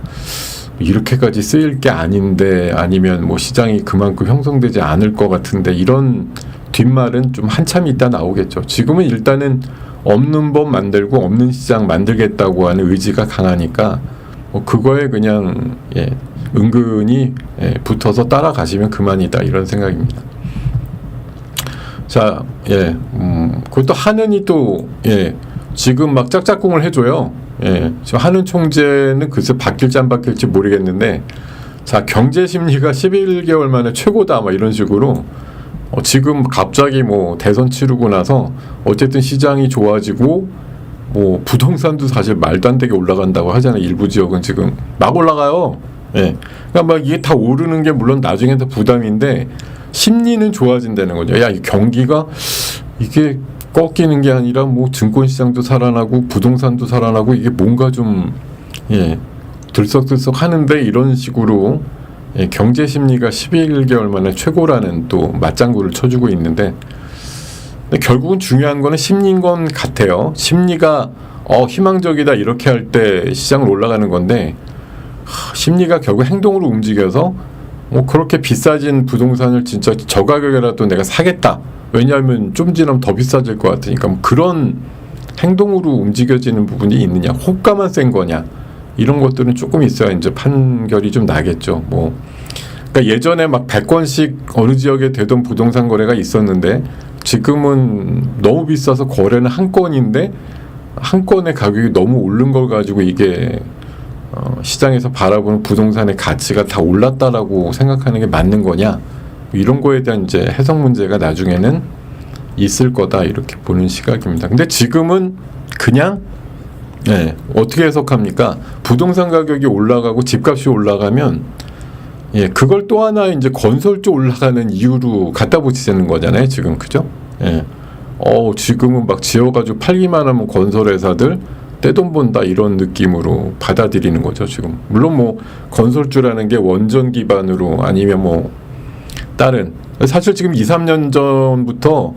이렇게까지 쓰일 게 아닌데 아니면 뭐 시장이 그만큼 형성되지 않을 것 같은데 이런 뒷말은 좀 한참 있다 나오겠죠. 지금은 일단은 없는 법 만들고 없는 시장 만들겠다고 하는 의지가 강하니까 그거에 그냥 은근히 붙어서 따라가시면 그만이다 이런 생각입니다. 자, 그것도 하느니 또 지금 막 짝짝꿍을 해줘요. 지금 하는 총재는 글쎄 바뀔지 안 바뀔지 모르겠는데, 자, 경제 심리가 11개월 만에 최고다 막 이런 식으로 지금 갑자기 뭐 대선 치르고 나서 어쨌든 시장이 좋아지고 뭐 부동산도 사실 말도 안 되게 올라간다고 하잖아요. 일부 지역은 지금 막 올라가요. 그러니까 막 이게 다 오르는 게 물론 나중에 다 부담인데 심리는 좋아진다는 거죠. 야, 이 경기가 이게 꺾이는 게 아니라 뭐 증권시장도 살아나고 부동산도 살아나고 이게 뭔가 좀 들썩들썩 하는데 이런 식으로 경제 심리가 11개월 만에 최고라는 또 맞장구를 쳐주고 있는데, 근데 결국은 중요한 거는 심리인 건 같아요. 심리가 희망적이다 이렇게 할 때 시장을 올라가는 건데, 심리가 결국 행동으로 움직여서 그렇게 비싸진 부동산을 진짜 저 가격이라도 내가 사겠다. 왜냐하면 좀 지나면 더 비싸질 것 같으니까 뭐 그런 행동으로 움직여지는 부분이 있느냐, 호가만 센 거냐, 이런 것들은 조금 있어야 이제 판결이 좀 나겠죠. 그러니까 예전에 막 100건씩 어느 지역에 되던 부동산 거래가 있었는데 지금은 너무 비싸서 거래는 한 건인데 한 건의 가격이 너무 오른 걸 가지고 이게 시장에서 바라보는 부동산의 가치가 다 올랐다라고 생각하는 게 맞는 거냐, 이런 거에 대한 이제 해석 문제가 나중에는 있을 거다 이렇게 보는 시각입니다. 근데 지금은 그냥 어떻게 해석합니까? 부동산 가격이 올라가고 집값이 올라가면 그걸 또 하나 이제 건설주 올라가는 이유로 갖다 붙이는 거잖아요. 지금 그죠? 지금은 막 지어가지고 팔기만 하면 건설회사들 떼돈 번다 이런 느낌으로 받아들이는 거죠. 지금 물론 뭐 건설주라는 게 원전 기반으로 아니면 뭐 다른, 사실 지금 2, 3년 전부터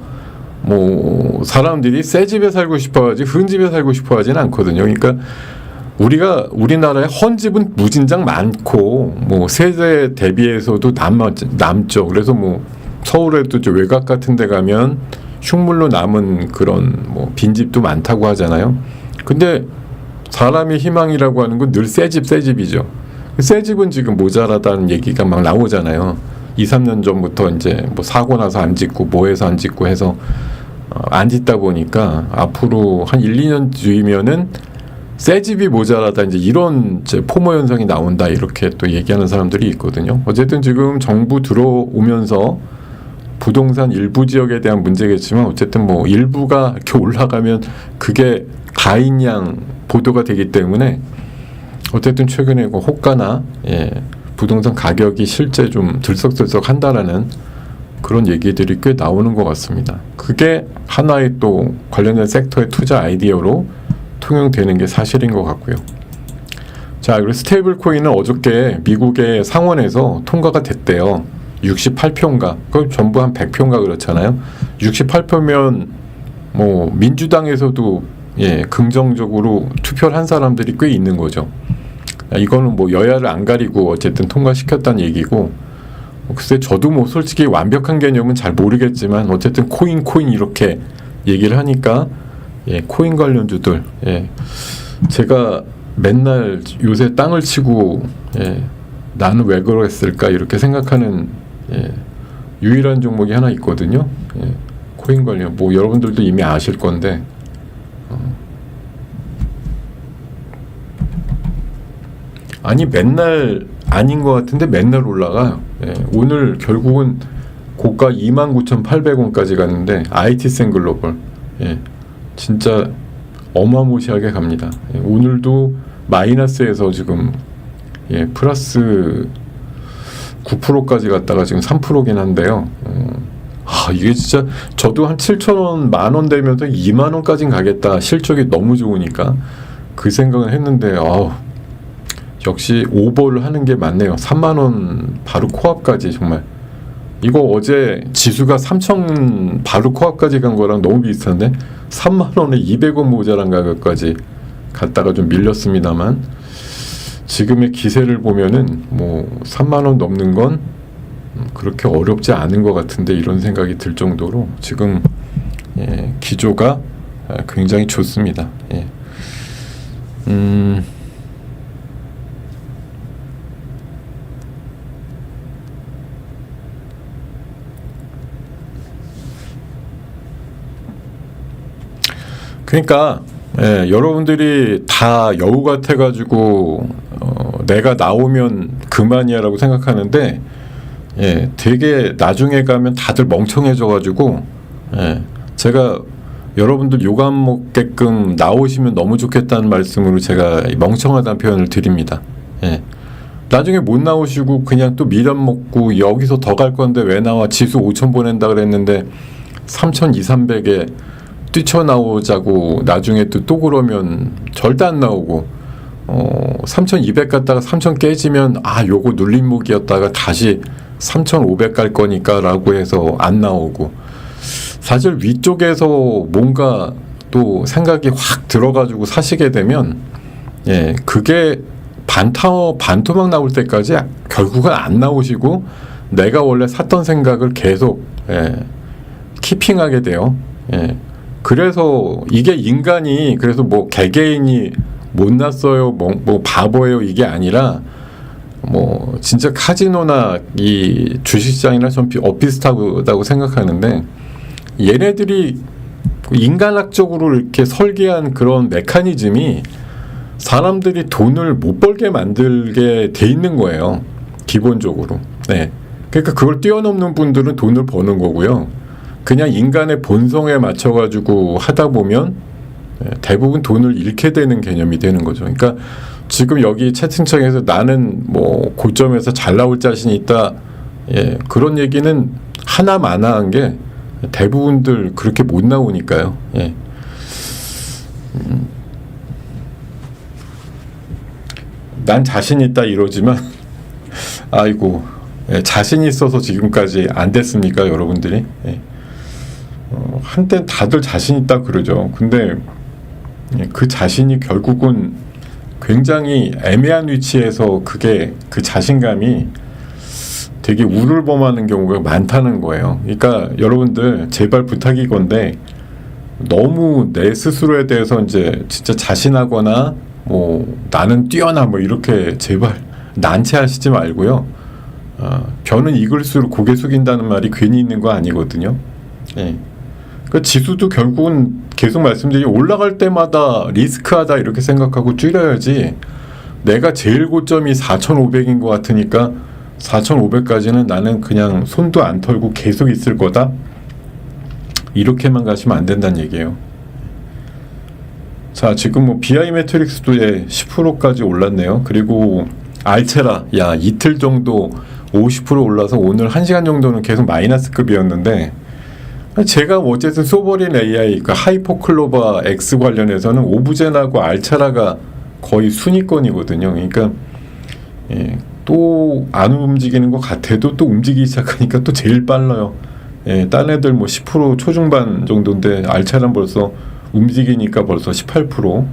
뭐 사람들이 새 집에 살고 싶어하지 흔 집에 살고 싶어하지는 않거든요. 그러니까 우리나라에 헌집은 무진장 많고 뭐 세대 대비해서도 남죠. 그래서 뭐 서울에도 이제 외곽 같은 데 가면 흉물로 남은 그런 뭐 빈집도 많다고 하잖아요. 근데 사람의 희망이라고 하는 건 늘 새 집이죠. 새 집은 지금 모자라다는 얘기가 막 나오잖아요. 2, 3년 전부터 이제 뭐 사고 나서 안 짓고 뭐 해서 안 짓고 해서 안 짓다 보니까 앞으로 한 1, 2년 뒤면은 새 집이 모자라다 이제 이런 이제 포모 현상이 나온다 이렇게 또 얘기하는 사람들이 있거든요. 어쨌든 지금 정부 들어오면서 부동산 일부 지역에 대한 문제겠지만 어쨌든 뭐 일부가 이렇게 올라가면 그게 다인 양 보도가 되기 때문에 어쨌든 최근에 그 호가나 부동산 가격이 실제 좀 들썩들썩 한다라는 그런 얘기들이 꽤 나오는 것 같습니다. 그게 하나의 또 관련된 섹터의 투자 아이디어로 통용되는 게 사실인 것 같고요. 자, 그리고 스테이블 코인은 어저께 미국의 상원에서 통과가 됐대요. 68표인가? 그럼 전부 한 100표인가 그렇잖아요. 68표면 뭐 민주당에서도 긍정적으로 투표를 한 사람들이 꽤 있는 거죠. 이거는 뭐 여야를 안 가리고 어쨌든 통과시켰다는 얘기고, 글쎄 저도 뭐 솔직히 완벽한 개념은 잘 모르겠지만 어쨌든 코인 이렇게 얘기를 하니까 코인 관련주들 제가 맨날 요새 땅을 치고 나는 왜 그랬을까 이렇게 생각하는 유일한 종목이 하나 있거든요. 코인 관련 뭐 여러분들도 이미 아실 건데 아니 맨날 아닌 것 같은데 맨날 올라가요. 오늘 결국은 고가 29,800원까지 갔는데 IT센 글로벌 진짜 어마무시하게 갑니다. 오늘도 마이너스에서 지금 플러스 9%까지 갔다가 지금 3%긴 한데요. 이게 진짜 저도 한 7,000원, 만원 되면서 2만원까지는 가겠다. 실적이 너무 좋으니까 그 생각을 했는데 역시 오버를 하는 게 맞네요. 3만원 바로 코앞까지 정말. 이거 어제 지수가 3,000 바로 코앞까지 간 거랑 너무 비슷한데 3만원에 200원 모자란 가격까지 갔다가 좀 밀렸습니다만 지금의 기세를 보면은 뭐 3만원 넘는 건 그렇게 어렵지 않은 것 같은데 이런 생각이 들 정도로 지금 기조가 굉장히 좋습니다. 예. 그러니까 여러분들이 다 여우 같아가지고 내가 나오면 그만이야라고 생각하는데 되게 나중에 가면 다들 멍청해져가지고 제가 여러분들 요감 먹게끔 나오시면 너무 좋겠다는 말씀으로 제가 멍청하다는 표현을 드립니다. 나중에 못 나오시고 그냥 또 미련 먹고 여기서 더 갈 건데 왜 나와? 지수 5천 보낸다 그랬는데 3,200, 300에 뛰쳐나오자고 나중에 또 그러면 절대 안 나오고 3,200 갔다가 3,000 깨지면 요거 눌림목이었다가 다시 3,500 갈 거니까 라고 해서 안 나오고, 사실 위쪽에서 뭔가 또 생각이 확 들어가지고 사시게 되면 그게 반토막 나올 때까지 결국은 안 나오시고 내가 원래 샀던 생각을 계속 키핑하게 돼요. 그래서 이게 인간이 그래서 뭐 개개인이 못났어요, 뭐 바보예요 이게 아니라 뭐 진짜 카지노나 이 주식시장이나 좀 비슷하다고 생각하는데, 얘네들이 인간학적으로 이렇게 설계한 그런 메커니즘이 사람들이 돈을 못 벌게 만들게 돼 있는 거예요, 기본적으로. 그러니까 그걸 뛰어넘는 분들은 돈을 버는 거고요. 그냥 인간의 본성에 맞춰가지고 하다 보면 대부분 돈을 잃게 되는 개념이 되는 거죠. 그러니까 지금 여기 채팅창에서 나는 뭐 고점에서 잘 나올 자신이 있다, 그런 얘기는 하나마나한 게 대부분들 그렇게 못 나오니까요. 난 자신 있다 이러지만 아이고, 자신 있어서 지금까지 안 됐습니까, 여러분들이? 한때 다들 자신 있다 그러죠. 근데 그 자신이 결국은 굉장히 애매한 위치에서 그 자신감이 되게 우물범하는 경우가 많다는 거예요. 그러니까 여러분들 제발 부탁이건데 너무 내 스스로에 대해서 이제 진짜 자신하거나 뭐 나는 뛰어나 뭐 이렇게 제발 난처하시지 말고요. 변은 익을수록 고개 숙인다는 말이 괜히 있는 거 아니거든요. 그 지수도 결국은 계속 말씀드리면 올라갈 때마다 리스크하다 이렇게 생각하고 줄여야지, 내가 제일 고점이 4,500인 것 같으니까 4,500까지는 나는 그냥 손도 안 털고 계속 있을 거다, 이렇게만 가시면 안 된다는 얘기예요. 자, 지금 뭐 BI 매트릭스도 10%까지 올랐네요. 그리고 알체라 이틀 정도 50% 올라서 오늘 1시간 정도는 계속 마이너스급이었는데, 제가 어쨌든 소버린 AI, 그 하이퍼클로바 X 관련해서는 오브젠하고 알차라가 거의 순위권이거든요. 그러니까 또 안 움직이는 것 같아도 또 움직이기 시작하니까 또 제일 빨라요. 딴 애들 뭐 10% 초중반 정도인데 알차라는 벌써 움직이니까 벌써 18%.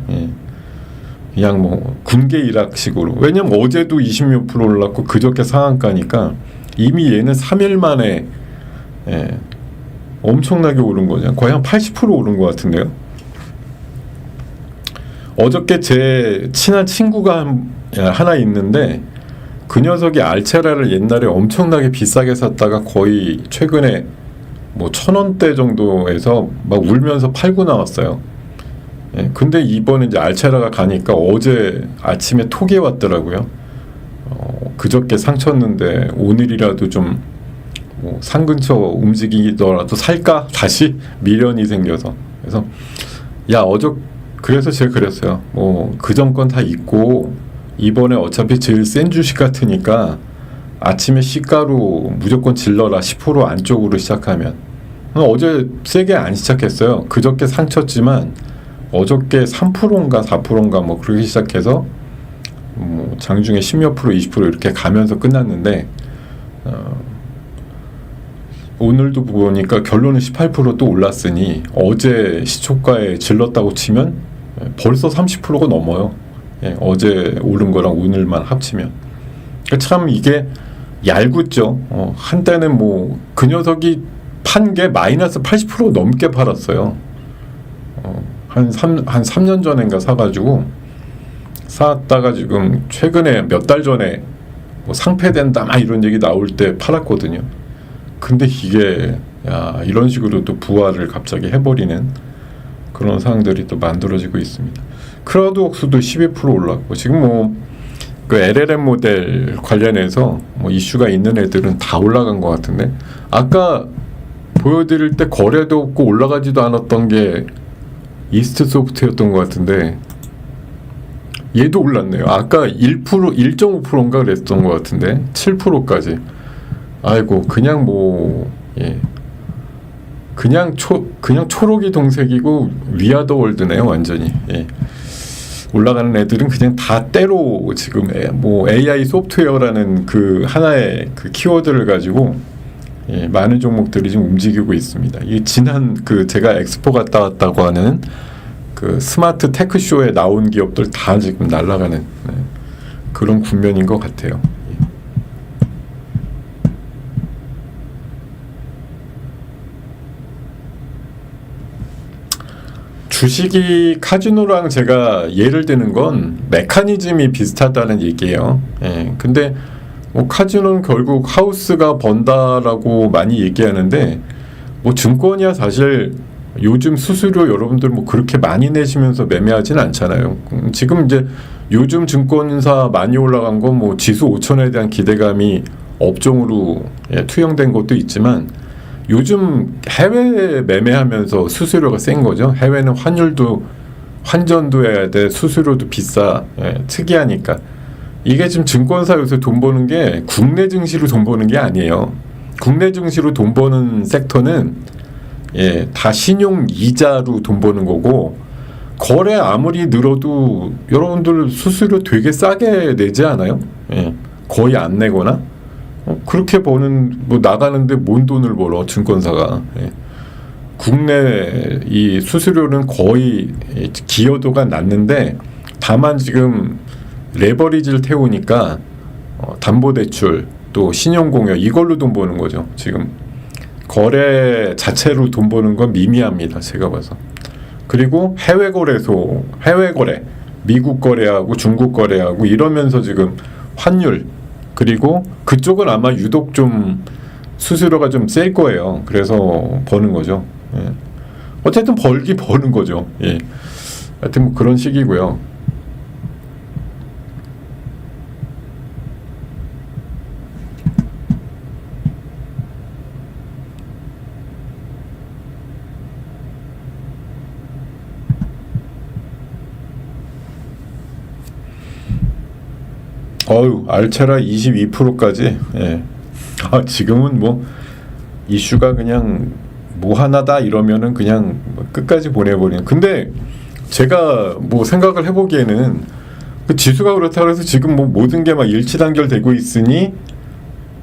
그냥 뭐 군계 일학식으로. 왜냐면 어제도 20몇 % 올랐고 그저께 상한가니까 이미 얘는 3일 만에 엄청나게 오른 거죠. 거의 한 80% 오른 것 같은데요. 어저께 제 친한 친구가 하나 있는데 그 녀석이 알체라를 옛날에 엄청나게 비싸게 샀다가 거의 최근에 뭐 1,000원대 정도에서 막 울면서 팔고 나왔어요. 근데 이번에 이제 알체라가 가니까 어제 아침에 톡이 왔더라고요. 그저께 상쳤는데 오늘이라도 좀 뭐 산 근처 움직이더라도 살까? 다시 미련이 생겨서. 그래서 그래서 제가 그랬어요. 뭐 그전 건 다 있고 이번에 어차피 제일 센 주식 같으니까 아침에 시가로 무조건 질러라, 10% 안쪽으로 시작하면. 어제 세게 안 시작했어요. 그저께 상쳤지만 어저께 3%인가 4%인가 뭐 그렇게 시작해서 뭐 장중에 10몇 %, 20% 이렇게 가면서 끝났는데 오늘도 보니까 결론은 18% 또 올랐으니 어제 시초가에 질렀다고 치면 벌써 30%가 넘어요. 어제 오른 거랑 오늘만 합치면. 참 이게 얄궂죠. 한때는 뭐 그 녀석이 판 게 마이너스 80% 넘게 팔았어요. 한 3년 전인가 사가지고 샀다가 지금 최근에 몇 달 전에 뭐 상폐된다 막 이런 얘기 나올 때 팔았거든요. 근데 이게 이런 식으로 또 부활을 갑자기 해버리는 그런 상황들이 또 만들어지고 있습니다. 크라우드웍스도 12% 올랐고 지금 뭐 그 LLM 모델 관련해서 뭐 이슈가 있는 애들은 다 올라간 것 같은데 아까 보여드릴 때 거래도 없고 올라가지도 않았던 게 이스트 소프트였던 것 같은데 얘도 올랐네요. 아까 1.5%인가 그랬던 것 같은데 7%까지. 아이고 그냥 뭐 그냥 초록이 동색이고 위아더 월드네요 완전히. 올라가는 애들은 그냥 다 때로 지금 뭐 AI 소프트웨어라는 그 하나의 그 키워드를 가지고 많은 종목들이 지금 움직이고 있습니다. 이 지난 그 제가 엑스포 갔다 왔다고 하는 그 스마트 테크 쇼에 나온 기업들 다 지금 날아가는 그런 국면인 것 같아요. 주식이 카지노랑 제가 예를 드는 건 메커니즘이 비슷하다는 얘기예요. 근데 뭐 카지노는 결국 하우스가 번다라고 많이 얘기하는데 뭐 증권이야 사실 요즘 수수료 여러분들 뭐 그렇게 많이 내시면서 매매하진 않잖아요. 지금 이제 요즘 증권사 많이 올라간 건 뭐 지수 5천에 대한 기대감이 업종으로 투영된 것도 있지만 요즘 해외 매매하면서 수수료가 센 거죠. 해외는 환전도 해야 돼, 수수료도 비싸, 특이하니까. 이게 지금 증권사 요새 돈 버는 게 국내 증시로 돈 버는 게 아니에요. 국내 증시로 돈 버는 섹터는 다 신용 이자로 돈 버는 거고 거래 아무리 늘어도 여러분들 수수료 되게 싸게 내지 않아요? 거의 안 내거나 그렇게 버는 뭐 나가는데 뭔 돈을 벌어 증권사가. 국내 이 수수료는 거의 기여도가 낮는데 다만 지금 레버리지를 태우니까 담보대출 또 신용공여 이걸로 돈 버는 거죠. 지금 거래 자체로 돈 버는 건 미미합니다. 제가 봐서. 그리고 해외 거래 미국 거래하고 중국 거래하고 이러면서 지금 환율 그리고 그쪽은 아마 유독 좀 수수료가 좀 셀 거예요. 그래서 버는 거죠. 어쨌든 버는 거죠. 하여튼 뭐 그런 식이고요. 알체라 22%까지. 지금은 뭐 이슈가 그냥 뭐 하나다 이러면은 그냥 끝까지 보내버리는. 근데 제가 뭐 생각을 해보기에는 그 지수가 그렇다고 해서 지금 뭐 모든 게 막 일치단결되고 있으니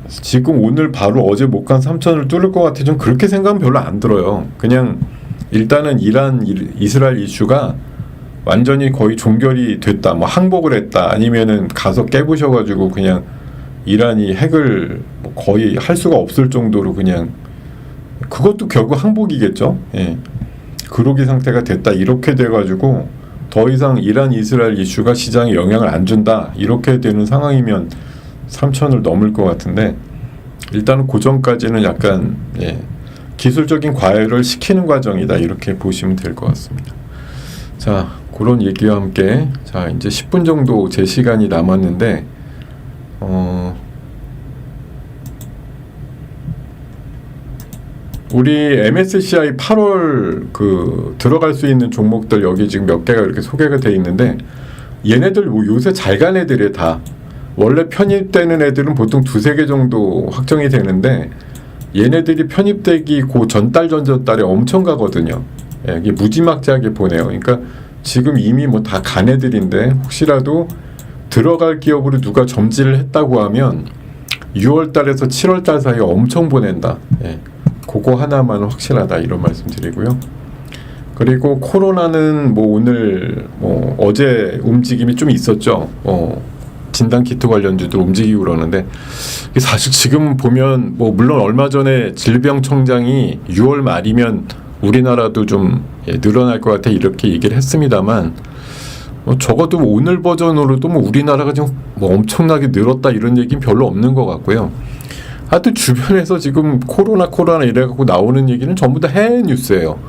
지금 오늘 바로 어제 못 간 3천을 뚫을 것 같아. 좀 그렇게 생각은 별로 안 들어요. 그냥 일단은 이란 이스라엘 이슈가 완전히 거의 종결이 됐다, 뭐 항복을 했다, 아니면은 가서 깨부셔가지고 그냥 이란이 핵을 뭐 거의 할 수가 없을 정도로 그냥 그것도 결국 항복이겠죠. 그러기 상태가 됐다 이렇게 돼가지고 더 이상 이란 이스라엘 이슈가 시장에 영향을 안 준다 이렇게 되는 상황이면 3천을 넘을 것 같은데 일단은 그 전까지는 약간 기술적인 과열을 시키는 과정이다 이렇게 보시면 될 것 같습니다. 자, 그런 얘기와 함께 자 이제 10분 정도 제 시간이 남았는데 우리 MSCI 8월 그 들어갈 수 있는 종목들 여기 지금 몇 개가 이렇게 소개가 돼 있는데 얘네들 뭐 요새 잘 간 애들이 다 원래 편입되는 애들은 보통 2-3개 정도 확정이 되는데 얘네들이 편입되기 그 전달 전전달에 엄청 가거든요. 이게 무지막지하게 보내요. 그러니까 지금 이미 뭐 다 간 애들인데 혹시라도 들어갈 기업으로 누가 점지를 했다고 하면 6월달에서 7월달 사이에 엄청 보낸다. 그거 하나만 확실하다 이런 말씀 드리고요. 그리고 코로나는 뭐 오늘 뭐 어제 움직임이 좀 있었죠. 진단키트 관련주도 움직이고 그러는데 사실 지금 보면 뭐 물론 얼마 전에 질병청장이 6월 말이면 우리나라도 좀 늘어날 것 같아 이렇게 얘기를 했습니다만 적어도 오늘 버전으로도 뭐 우리나라가 좀 뭐 엄청나게 늘었다 이런 얘기는 별로 없는 것 같고요. 하여튼 주변에서 지금 코로나 이래갖고 나오는 얘기는 전부 다 해외 뉴스예요.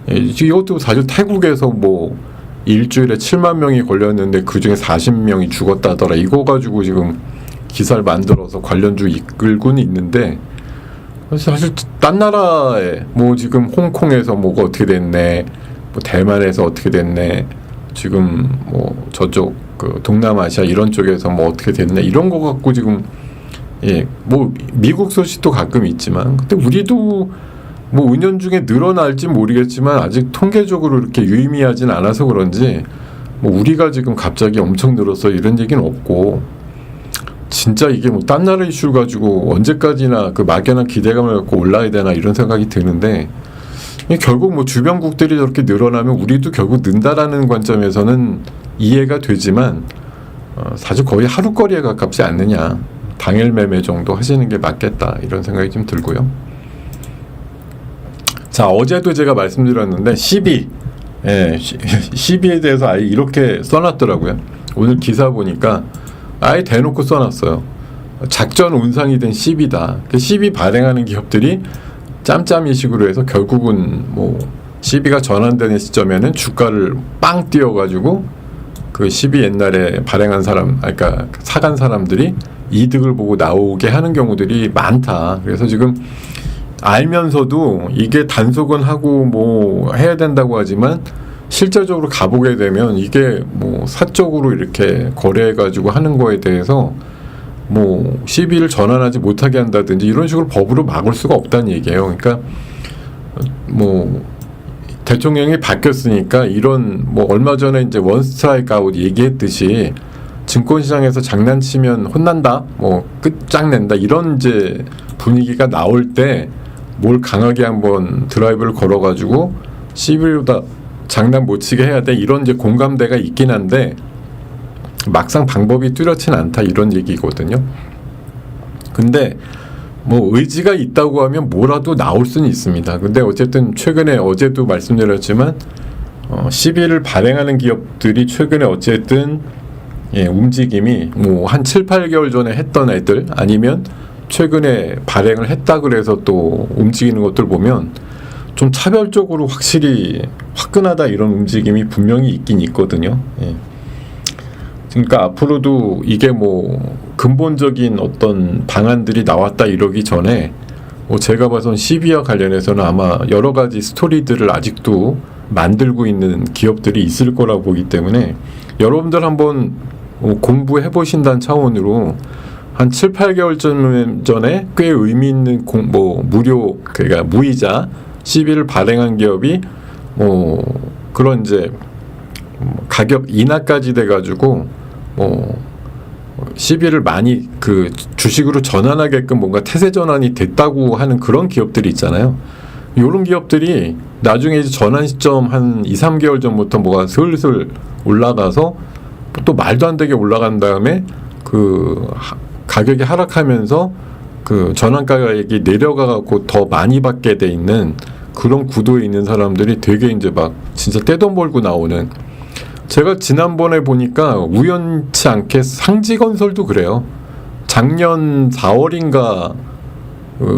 이것도 사실 태국에서 뭐 일주일에 7만 명이 걸렸는데 그중에 40명이 죽었다더라. 이거 가지고 지금 기사를 만들어서 관련주 이끌고는 있는데 사실 딴 나라에 뭐 지금 홍콩에서 뭐가 어떻게 됐네, 뭐 대만에서 어떻게 됐네, 지금 뭐 저쪽 그 동남아시아 이런 쪽에서 뭐 어떻게 됐네 이런 거 갖고 지금 뭐 미국 소식도 가끔 있지만 근데 우리도 뭐 은연중에 늘어날지 모르겠지만 아직 통계적으로 이렇게 유의미하진 않아서 그런지 뭐 우리가 지금 갑자기 엄청 늘었어 이런 얘기는 없고 진짜 이게 뭐 딴 나라 이슈 가지고 언제까지나 그 막연한 기대감을 갖고 올라야 되나 이런 생각이 드는데 결국 뭐 주변국들이 저렇게 늘어나면 우리도 결국 는다라는 관점에서는 이해가 되지만 사실 거의 하루거리에 가깝지 않느냐, 당일 매매 정도 하시는 게 맞겠다 이런 생각이 좀 들고요. 자, 어제도 제가 말씀드렸는데 12에 대해서 아예 이렇게 써놨더라고요. 오늘 기사 보니까 아예 대놓고 써놨어요. 작전 운상이 된 12다. 12 발행하는 기업들이 짬짬이식으로 해서 결국은 뭐 12가 전환되는 시점에는 주가를 빵 띄워가지고 그 12 옛날에 발행한 사람, 그러니까 사간 사람들이 이득을 보고 나오게 하는 경우들이 많다. 그래서 지금 알면서도 이게 단속은 하고 뭐 해야 된다고 하지만 실질적으로 가보게 되면 이게 뭐 사적으로 이렇게 거래해가지고 하는 거에 대해서 뭐 시비를 전환하지 못하게 한다든지 이런 식으로 법으로 막을 수가 없다는 얘기예요. 그러니까 뭐 대통령이 바뀌었으니까 이런 뭐 얼마 전에 이제 원스트라이크 아웃 얘기했듯이 증권시장에서 장난치면 혼난다, 뭐 끝장낸다 이런 이제 분위기가 나올 때 뭘 강하게 한번 드라이브를 걸어가지고 시비보다 장난 못 치게 해야 돼 이런 이제 공감대가 있긴 한데 막상 방법이 뚜렷진 않다 이런 얘기거든요. 근데 뭐 의지가 있다고 하면 뭐라도 나올 수는 있습니다. 근데 어쨌든 최근에 어제도 말씀드렸지만 시비를 발행하는 기업들이 최근에 어쨌든 움직임이 뭐 한 7, 8개월 전에 했던 애들 아니면 최근에 발행을 했다 그래서 또 움직이는 것들 보면 좀 차별적으로 확실히 화끈하다 이런 움직임이 분명히 있긴 있거든요. 그러니까 앞으로도 이게 뭐 근본적인 어떤 방안들이 나왔다 이러기 전에 뭐 제가 봐선 시비와 관련해서는 아마 여러 가지 스토리들을 아직도 만들고 있는 기업들이 있을 거라고 보기 때문에 여러분들 한번 공부해 보신다는 차원으로 한 7, 8개월 전에 꽤 의미 있는 무료 그러니까 무이자 시비를 발행한 기업이 뭐 그런 이제 가격 인하까지 돼가지고 시비를 많이 그 주식으로 전환하게끔 뭔가 태세 전환이 됐다고 하는 그런 기업들이 있잖아요. 이런 기업들이 나중에 이제 전환 시점 한 2, 3개월 전부터 뭐가 슬슬 올라가서 또 말도 안 되게 올라간 다음에 그 가격이 하락하면서 그 전환 가격이 내려가갖고 더 많이 받게 돼 있는 그런 구도에 있는 사람들이 되게 이제 막 진짜 떼돈 벌고 나오는. 제가 지난번에 보니까 우연치 않게 상지건설도 그래요. 작년 4월인가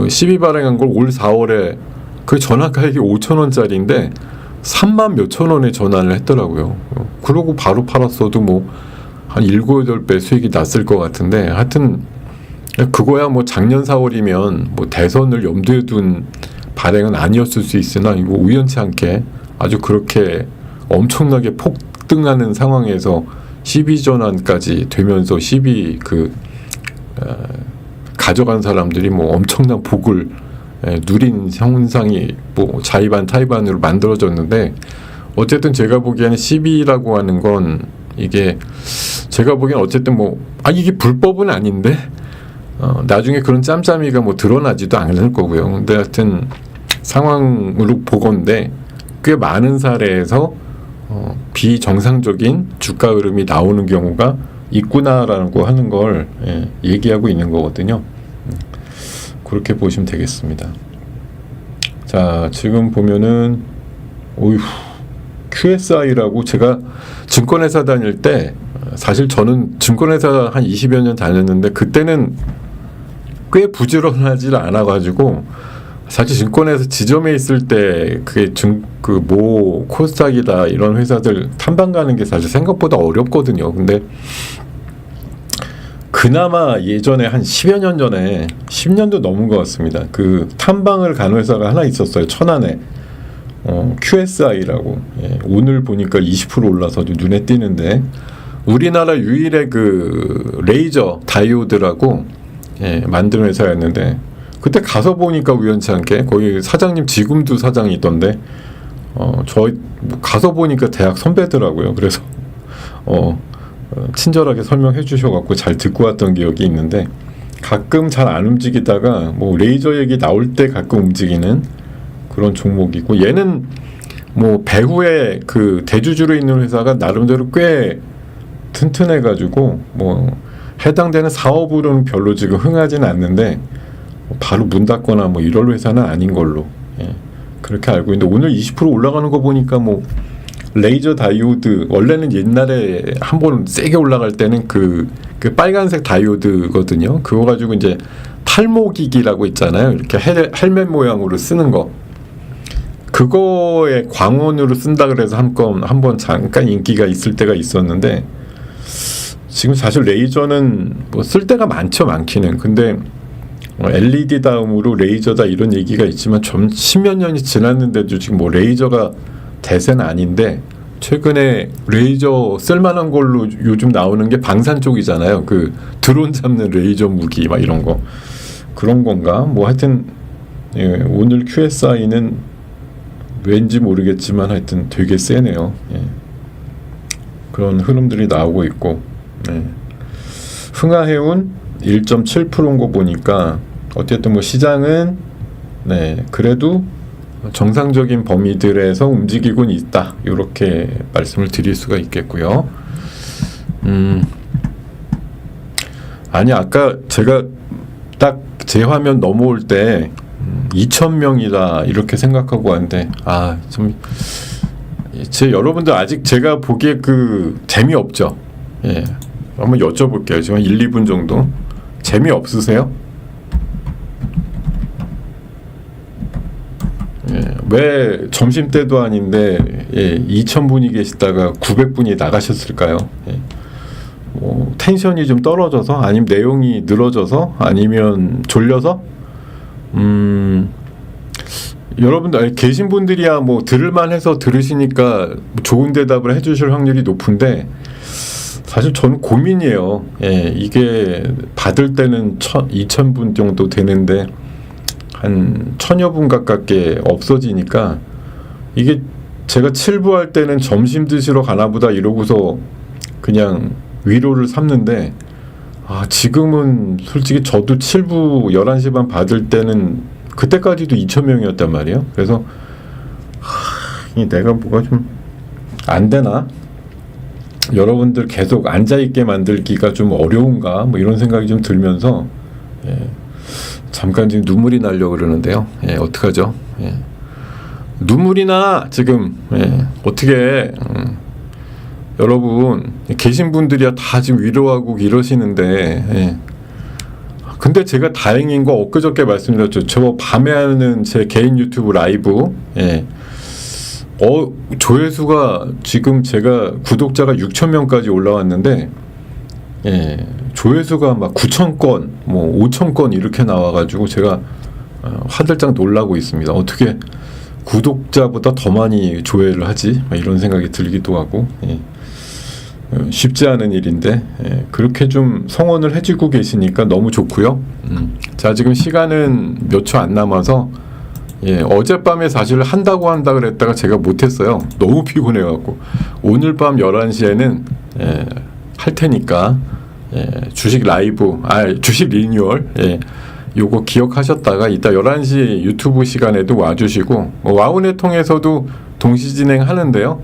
12 발행한 걸 올 4월에 그 전환 가격이 5,000원짜리인데 3만 몇천 원에 전환을 했더라고요. 그러고 바로 팔았어도 뭐 한 7, 8배 수익이 났을 것 같은데 하여튼 그거야 뭐 작년 4월이면 뭐 대선을 염두에 둔 발행은 아니었을 수 있으나 이거 우연치 않게 아주 그렇게 엄청나게 폭등하는 상황에서 12 전환까지 되면서 12 가져간 사람들이 뭐 엄청난 복을 누린 현상이 뭐 자의반 타의반으로 만들어졌는데 어쨌든 제가 보기에는 12라고 하는 건 이게 제가 보기엔 어쨌든 이게 불법은 아닌데 나중에 그런 짬짬이가 뭐 드러나지도 않을 거고요. 근데 하여튼 상황으로 보건대 꽤 많은 사례에서 비정상적인 주가 흐름이 나오는 경우가 있구나라고 하는 걸 얘기하고 있는 거거든요. 그렇게 보시면 되겠습니다. 자, 지금 보면은 오휴, QSI라고 제가 증권회사 다닐 때 사실 저는 증권회사 한 20여 년 다녔는데 그때는 꽤 부지런하지 않아가지고 사실 증권회사 지점에 있을 때 그게 뭐 코스닥이다 이런 회사들 탐방 가는 게 사실 생각보다 어렵거든요. 근데 그나마 예전에 한 10여 년 전에 10년도 넘은 것 같습니다. 그 탐방을 간 회사가 하나 있었어요. 천안에 QSI라고. 예, 오늘 보니까 20% 올라서 눈에 띄는데 우리나라 유일의 그 레이저 다이오드라고 만드는 회사였는데 그때 가서 보니까 우연치 않게 거기 사장님 지금도 사장이 있던데 저 가서 보니까 대학 선배더라고요. 그래서 친절하게 설명해 주셔갖고 잘 듣고 왔던 기억이 있는데 가끔 잘 안 움직이다가 뭐 레이저 얘기 나올 때 가끔 움직이는 그런 종목이고 얘는 뭐 배후에 그 대주주로 있는 회사가 나름대로 꽤 튼튼해가지고 뭐 해당되는 사업으로는 별로 지금 흥하지는 않는데 바로 문 닫거나 뭐 이럴 회사는 아닌 걸로 그렇게 알고 있는데 오늘 20% 올라가는 거 보니까 뭐 레이저 다이오드 원래는 옛날에 한번 세게 올라갈 때는 그 빨간색 다이오드거든요. 그거 가지고 이제 탈모기기라고 있잖아요. 이렇게 헬멧 모양으로 쓰는 거. 그거에 광원으로 쓴다 그래서 한번 잠깐 인기가 있을 때가 있었는데 지금 사실 레이저는 뭐 쓸 때가 많기는. 근데 LED 다음으로 레이저다 이런 얘기가 있지만 좀 십몇 년이 지났는데도 지금 뭐 레이저가 대세는 아닌데 최근에 레이저 쓸만한 걸로 요즘 나오는 게 방산 쪽이잖아요. 그 드론 잡는 레이저 무기 막 이런 거 그런 건가? 뭐 하여튼 오늘 QSI는 왠지 모르겠지만 하여튼 되게 세네요. 그런 흐름들이 나오고 있고 흥하해운 1.7%인 거 보니까 어쨌든 뭐 시장은 그래도 정상적인 범위들에서 움직이곤 있다. 이렇게 말씀을 드릴 수가 있겠고요. 아니 아까 제가 딱 제 화면 넘어올 때 2,000명이다 이렇게 생각하고 왔는데 여러분들 아직 제가 보기에 그 재미없죠? 한번 여쭤볼게요. 지금 1, 2분 정도 재미없으세요? 왜 점심때도 아닌데 2,000분이 계시다가 900분이 나가셨을까요? 뭐 텐션이 좀 떨어져서 아니면 내용이 늘어져서 아니면 졸려서 여러분들 계신 분들이야 뭐 들을만 해서 들으시니까 좋은 대답을 해주실 확률이 높은데 사실 저는 고민이에요. 이게 받을 때는 2,000분 정도 되는데 한 1,000여 분 가깝게 없어지니까 이게 제가 7부 할 때는 점심 드시러 가나보다 이러고서 그냥 위로를 삼는데 지금은 솔직히 저도 7부 11시 반 받을 때는 그때까지도 2,000명이었단 말이에요. 그래서 내가 뭐가 좀 안 되나? 여러분들 계속 앉아있게 만들기가 좀 어려운가? 뭐 이런 생각이 좀 들면서 잠깐 지금 눈물이 나려고 그러는데요. 어떡하죠? 눈물이 나 지금. 어떻게 여러분 계신 분들이야 다 지금 위로하고 이러시는데 근데 제가 다행인 거 엊그저께 말씀드렸죠. 저 밤에 하는 제 개인 유튜브 라이브 조회수가 지금 제가 구독자가 6,000명까지 올라왔는데 조회수가 막 9,000건 뭐 5,000건 이렇게 나와가지고 제가 화들짝 놀라고 있습니다. 어떻게 구독자보다 더 많이 조회를 하지? 이런 생각이 들기도 하고 쉽지 않은 일인데 그렇게 좀 성원을 해주고 계시니까 너무 좋고요. 자 지금 시간은 몇 초 안 남아서 어젯밤에 사실 한다 그랬다가 제가 못했어요. 너무 피곤해갖고 오늘 밤 11시에는 할 테니까 주식 라이브 주식 리뉴얼 요거 기억하셨다가 이따 11시 유튜브 시간에도 와주시고 와운에 통해서도 동시 진행하는데요.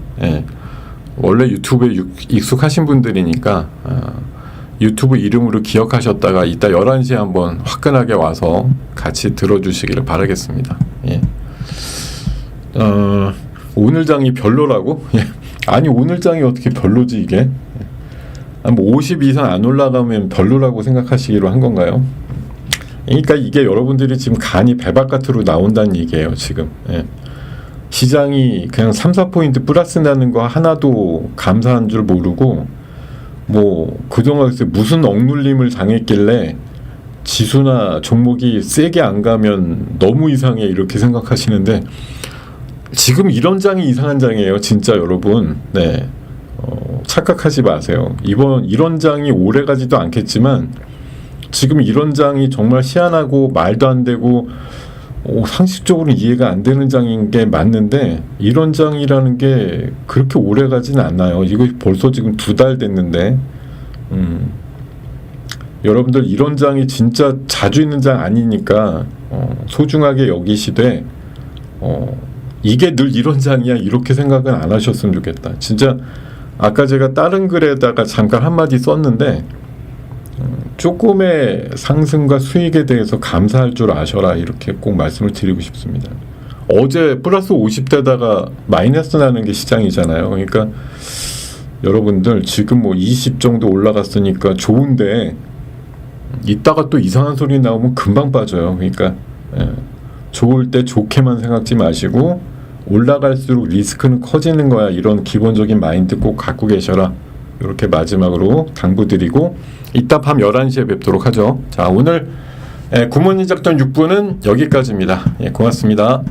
원래 유튜브에 익숙하신 분들이니까 유튜브 이름으로 기억하셨다가 이따 11시에 한번 화끈하게 와서 같이 들어주시기를 바라겠습니다. 오늘 장이 별로라고? 아니 오늘 장이 어떻게 별로지 이게? 뭐 50 이상 안 올라가면 별로라고 생각하시기로 한 건가요? 그러니까 이게 여러분들이 지금 간이 배바깥으로 나온다는 얘기예요 지금. 시장이 그냥 3, 4포인트 플러스 나는 거 하나도 감사한 줄 모르고 뭐 그동안 무슨 억눌림을 당했길래 지수나 종목이 세게 안 가면 너무 이상해 이렇게 생각하시는데 지금 이런 장이 이상한 장이에요 진짜 여러분. 네, 착각하지 마세요. 이런 장이 오래 가지도 않겠지만 지금 이런 장이 정말 희한하고 말도 안 되고 상식적으로 이해가 안 되는 장인 게 맞는데 이런 장이라는 게 그렇게 오래 가지는 않아요. 이거 벌써 지금 2달 됐는데 여러분들 이런 장이 진짜 자주 있는 장 아니니까 소중하게 여기시되 이게 늘 이런 장이야 이렇게 생각은 안 하셨으면 좋겠다. 진짜 아까 제가 다른 글에다가 잠깐 한마디 썼는데 조금의 상승과 수익에 대해서 감사할 줄 아셔라 이렇게 꼭 말씀을 드리고 싶습니다. 어제 플러스 50대다가 마이너스 나는 게 시장이잖아요. 그러니까 여러분들 지금 뭐 20 정도 올라갔으니까 좋은데 이따가 또 이상한 소리 나오면 금방 빠져요. 그러니까 좋을 때 좋게만 생각지 마시고 올라갈수록 리스크는 커지는 거야. 이런 기본적인 마인드 꼭 갖고 계셔라. 이렇게 마지막으로 당부드리고 이따 밤 11시에 뵙도록 하죠. 자, 오늘 굿모닝 작전 6부는 여기까지입니다. 고맙습니다.